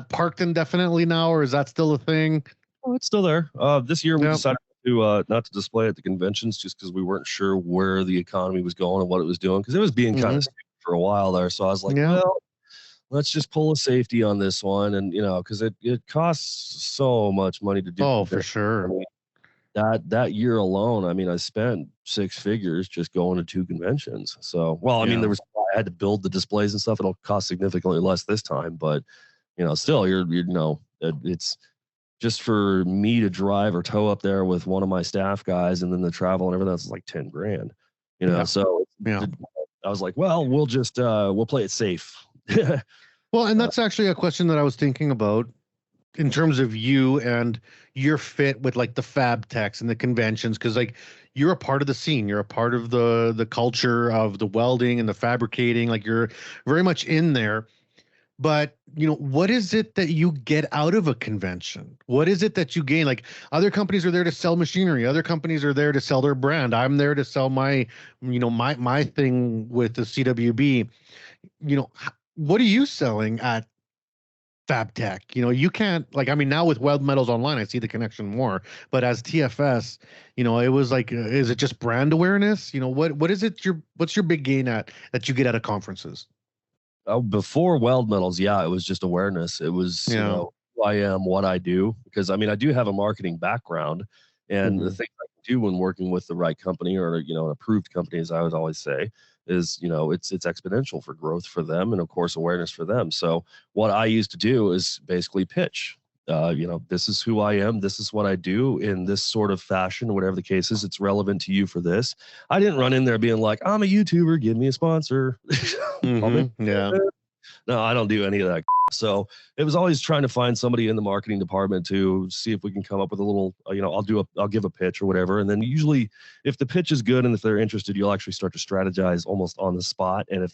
parked indefinitely now, or is that still a thing? Oh, it's still there. This year we decided to not to display at the conventions just because we weren't sure where the economy was going and what it was doing, because it was being kind of stupid for a while there. So I was like, well, let's just pull a safety on this one, and because it costs so much money to do. Oh, for sure. I mean, that year alone, I spent 6 figures just going to 2 conventions. So, I mean, I had to build the displays and stuff. It'll cost significantly less this time, but still, it's just for me to drive or tow up there with one of my staff guys, and then the travel and everything, that's like 10 grand, you know? Yeah. So Yeah. I was like, well, we'll just, we'll play it safe. Well, and that's actually a question that I was thinking about in terms of you and your fit with like the fab techs and the conventions, because like you're a part of the scene, you're a part of the culture of the welding and the fabricating, like you're very much in there. But you know, what is it that you get out of a convention? What is it that you gain? Like other companies are there to sell machinery, other companies are there to sell their brand. I'm there to sell my, you know, my thing with the CWB. You know, what are you selling at Fab Tech? You know, you can't, like, I mean, now with Weld Metals Online, I see the connection more, but as TFS, you know, it was like, is it just brand awareness? You know, what is it, what's your big gain at that you get out of conferences? Before Weld Metals, yeah, it was just awareness. It was, you know, who I am, what I do, because I mean, I do have a marketing background, and the things I can do when working with the right company, or, you know, an approved company, as I would always say, is, you know, it's exponential for growth for them, and of course awareness for them. So what I used to do is basically pitch. You know, this is who I am. This is what I do in this sort of fashion, whatever the case is. It's relevant to you for this. I didn't run in there being like, I'm a YouTuber, give me a sponsor. Yeah. No, I don't do any of that. So it was always trying to find somebody in the marketing department to see if we can come up with a little, you know, I'll give a pitch or whatever. And then usually if the pitch is good and if they're interested, you'll actually start to strategize almost on the spot. And if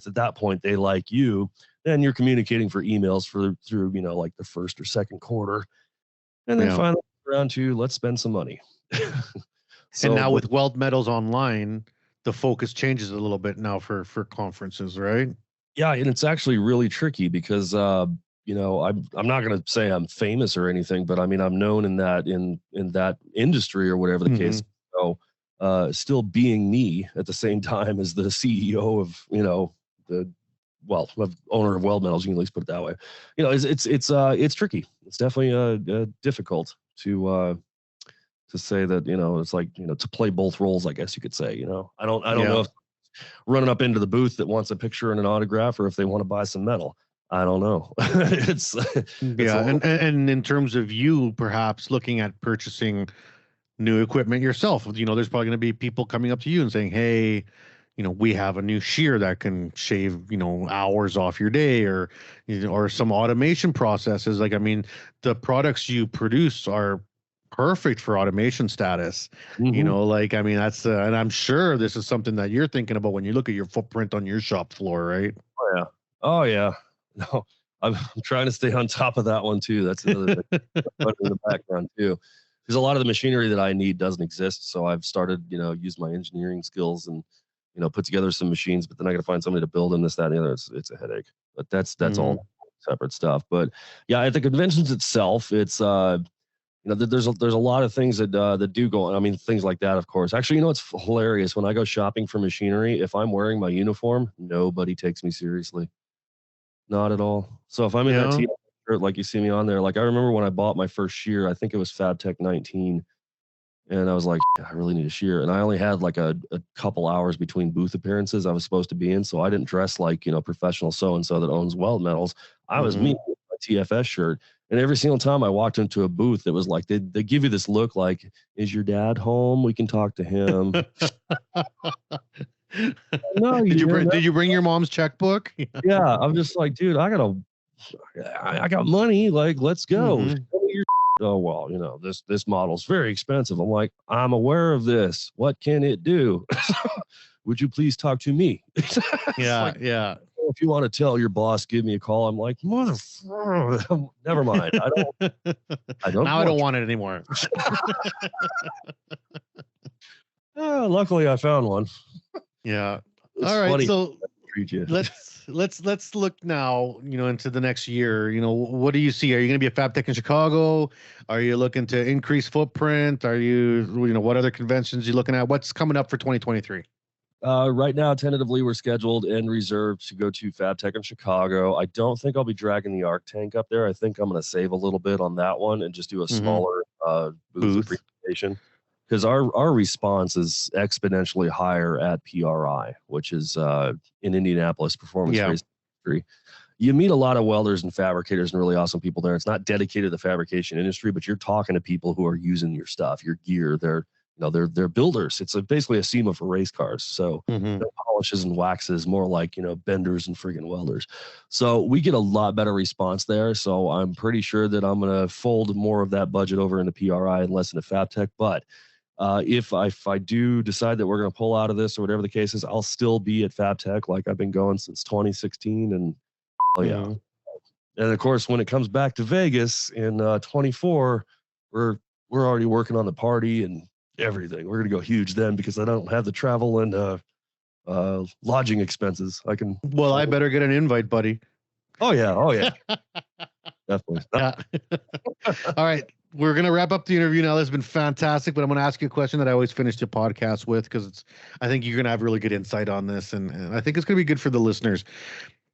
at that point they like you, then you're communicating for emails through, you know, like the first or second quarter. And then finally around to, let's spend some money. So, and now with Weld Metals Online, the focus changes a little bit now for conferences, right? Yeah, and it's actually really tricky because you know, I'm not going to say I'm famous or anything, but I mean I'm known in that industry or whatever the case. So still being me at the same time as the CEO of, you know, owner of Weld Metals, you can at least put it that way. You know, it's tricky. It's definitely difficult to say that, you know, it's like, you know, to play both roles, I guess you could say. You know, I don't know if running up into the booth that wants a picture and an autograph, or if they want to buy some metal. I don't know. it's and in terms of you perhaps looking at purchasing new equipment yourself, you know, there's probably going to be people coming up to you and saying, hey, you know, we have a new shear that can shave, you know, hours off your day, or, you know, or some automation processes. Like, I mean, the products you produce are perfect for automation status. You know, like, I mean, that's and I'm sure this is something that you're thinking about when you look at your footprint on your shop floor, right? Oh yeah. No, I'm trying to stay on top of that one too. That's another thing in the background too, because a lot of the machinery that I need doesn't exist. So I've started, you know, use my engineering skills and, you know, put together some machines, but then I got to find somebody to build them, this, that, and the other. It's a headache, but that's all separate stuff. But yeah, at the conventions itself, it's you know, there's a lot of things that do go on. I mean, things like that, of course. Actually, you know, it's hilarious when I go shopping for machinery. If I'm wearing my uniform, nobody takes me seriously, not at all. So if I'm in that t-shirt, like you see me on there, like I remember when I bought my first shear, I think it was FabTech 19, and I was like, I really need a shear, and I only had like a couple hours between booth appearances I was supposed to be in, so I didn't dress like, you know, professional so and so that owns Weld Metals. I was me with my TFS shirt. And every single time I walked into a booth, it was like they give you this look like, is your dad home? We can talk to him. No, did you bring your mom's checkbook? Yeah, I'm just like, dude, I got money. Like, let's go. Oh well, you know, this model's very expensive. I'm like, I'm aware of this. What can it do? Would you please talk to me? Yeah. If you want to tell your boss, give me a call. I'm like, motherfucker, never mind. I don't want it anymore. Luckily I found one. Yeah. All right. Funny. So let's look now, you know, into the next year. You know, what do you see? Are you going to be a Fab Tech in Chicago? Are you looking to increase footprint? Are you know, what other conventions are you looking at? What's coming up for 2023? Right now, tentatively, we're scheduled and reserved to go to FabTech in Chicago. I don't think I'll be dragging the Arc Tank up there. I think I'm going to save a little bit on that one and just do a smaller booth presentation, because our response is exponentially higher at PRI, which is in Indianapolis, Performance Racing Industry. you meet a lot of welders and fabricators and really awesome people there. It's not dedicated to the fabrication industry, but you're talking to people who are using your stuff, your gear. They're builders. It's basically a SEMA for race cars. So no polishes and waxes, more like, benders and friggin' welders. So we get a lot better response there. So I'm pretty sure that I'm going to fold more of that budget over into PRI and less into FabTech. But if I do decide that we're going to pull out of this or whatever the case is, I'll still be at FabTech like I've been going since 2016. And yeah. And of course, when it comes back to Vegas in 24, we're already working on the party and everything. We're going to go huge then because I don't have the travel and lodging expenses. Well, I better get an invite, buddy. Oh yeah. Definitely. Yeah. All right. We're going to wrap up the interview now. This has been fantastic, but I'm going to ask you a question that I always finish the podcast with because I think you're going to have really good insight on this, and I think it's going to be good for the listeners.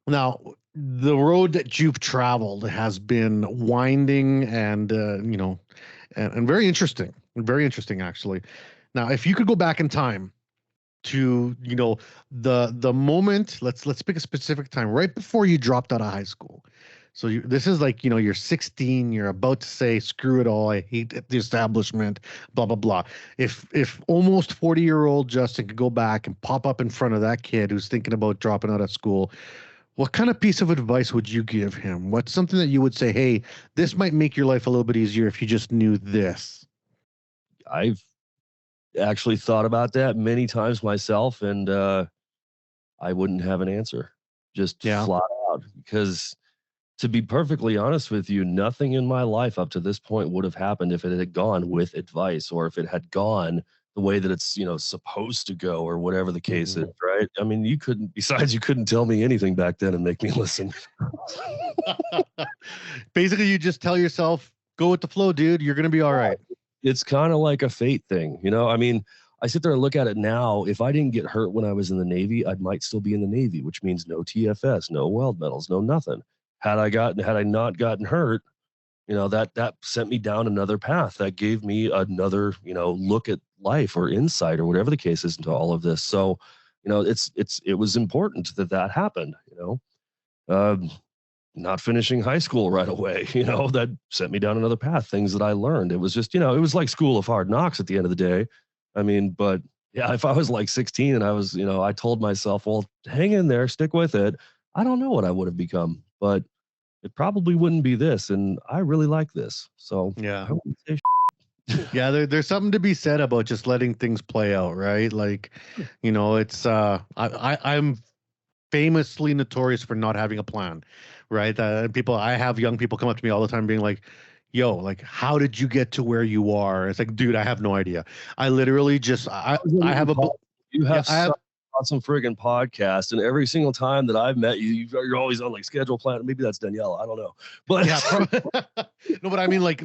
Now, the road that you've traveled has been winding and very interesting. Very interesting, actually. Now, if you could go back in time to, the moment, let's pick a specific time, right before you dropped out of high school. So this is like, you're 16, you're about to say, screw it all, I hate the establishment, blah, blah, blah. If almost 40-year-old Justin could go back and pop up in front of that kid who's thinking about dropping out of school, what kind of piece of advice would you give him? What's something that you would say, hey, this might make your life a little bit easier if you just knew this? I've actually thought about that many times myself, and I wouldn't have an answer. Just flat out, because to be perfectly honest with you, nothing in my life up to this point would have happened if it had gone with advice, or if it had gone the way that it's, supposed to go, or whatever the case is, right? I mean, you couldn't tell me anything back then and make me listen. Basically, you just tell yourself, go with the flow, dude. You're going to be all right. It's kind of like a fate thing, I mean, I sit there and look at it now. If I didn't get hurt when I was in the Navy, I might still be in the Navy, which means no TFS, no weld medals, no nothing. Had I not gotten hurt, that sent me down another path. That gave me another, look at life or insight or whatever the case is into all of this. So, it was important that happened, not finishing high school right away, that sent me down another path, things that I learned. It was just, it was like school of hard knocks at the end of the day. I mean, but yeah, if I was like 16 and I was, I told myself, well, hang in there, stick with it, I don't know what I would have become, but it probably wouldn't be this. And I really like this. So yeah. I wouldn't say yeah, there's something to be said about just letting things play out, right? Like, it's I'm famously notorious for not having a plan, right? I have young people come up to me all the time being like, yo, like, how did you get to where you are? It's like, dude, I have no idea. I literally just, I have a book. You have awesome friggin' podcast, and every single time that I've met you, you're always on like schedule plan. Maybe that's Danielle, I don't know, but no, but I mean, like,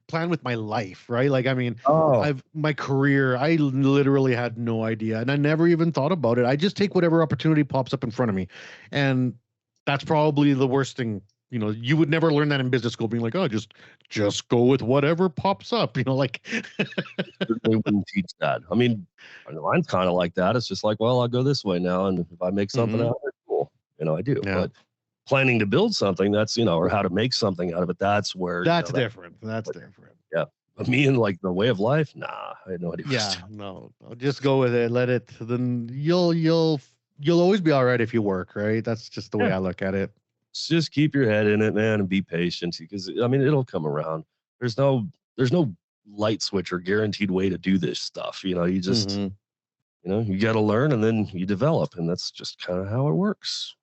plan with my life, right? Like, I mean, my career, I literally had no idea, and I never even thought about it. I just take whatever opportunity pops up in front of me, and that's probably the worst thing. You would never learn that in business school, being like, oh, just go with whatever pops up, like. They wouldn't teach that. I mean, mine's kind of like that. It's just like, well, I'll go this way now, and if I make something out of it, cool. I do. Yeah. But planning to build something, that's, or how to make something out of it, that's where. That's different. That's different. Yeah. But me and like the way of life, nah, I had no idea. Yeah, no, just go with it. Let it. Then you'll always be all right if you work, right? That's just the way I look at it. Just keep your head in it, man, and be patient, because I mean, it'll come around. There's no light switch or guaranteed way to do this stuff. You just, you got to learn, and then you develop, and that's just kind of how it works.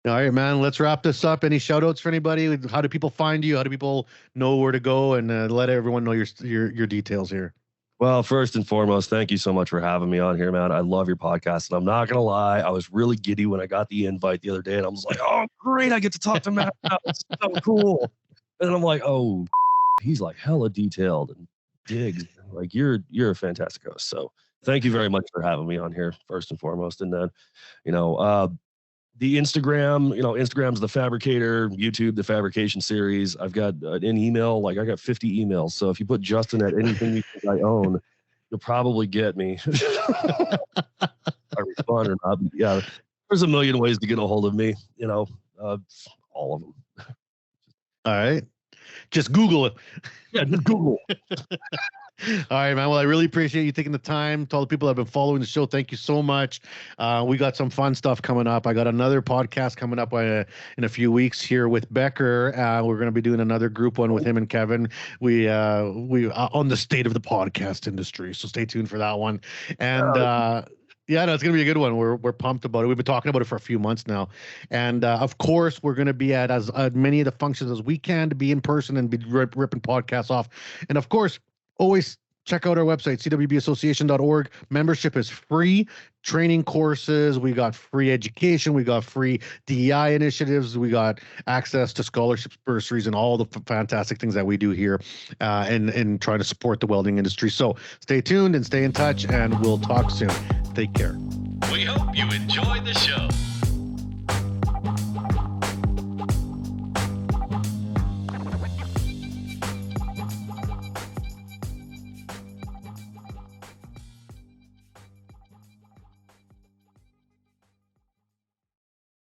All right, man, let's wrap this up. Any shout outs for anybody? How do people find you? How do people know where to go, and let everyone know your details here? Well, first and foremost, thank you so much for having me on here, man. I love your podcast, and I'm not going to lie, I was really giddy when I got the invite the other day, and I was like, oh, great, I get to talk to Matt. It's so cool. And I'm like, oh, he's like hella detailed and digs. Like, you're a fantastic host. So thank you very much for having me on here, first and foremost. And then, the Instagram, Instagram's The Fabricator, YouTube, The Fabrication Series. I've got an email, like I got 50 emails. So if you put Justin at anything you think I own, you'll probably get me. I respond or not. Yeah, there's a million ways to get a hold of me. All of them. All right. Just Google it. Yeah, just Google. All right, man. Well, I really appreciate you taking the time. To all the people that have been following the show, thank you so much. We got some fun stuff coming up. I got another podcast coming up in a few weeks here with Becker. We're going to be doing another group one with him and Kevin. We on the state of the podcast industry. So stay tuned for that one. And yeah, no, it's going to be a good one. We're pumped about it. We've been talking about it for a few months now. And of course, we're going to be at as many of the functions as we can to be in person and be ripping podcasts off. And of course, always check out our website, CWBAssociation.org. Membership is free. Training courses. We got free education. We got free DEI initiatives. We got access to scholarships, bursaries, and all the fantastic things that we do here in trying to support the welding industry. So stay tuned and stay in touch, and we'll talk soon. Take care. We hope you enjoy the show.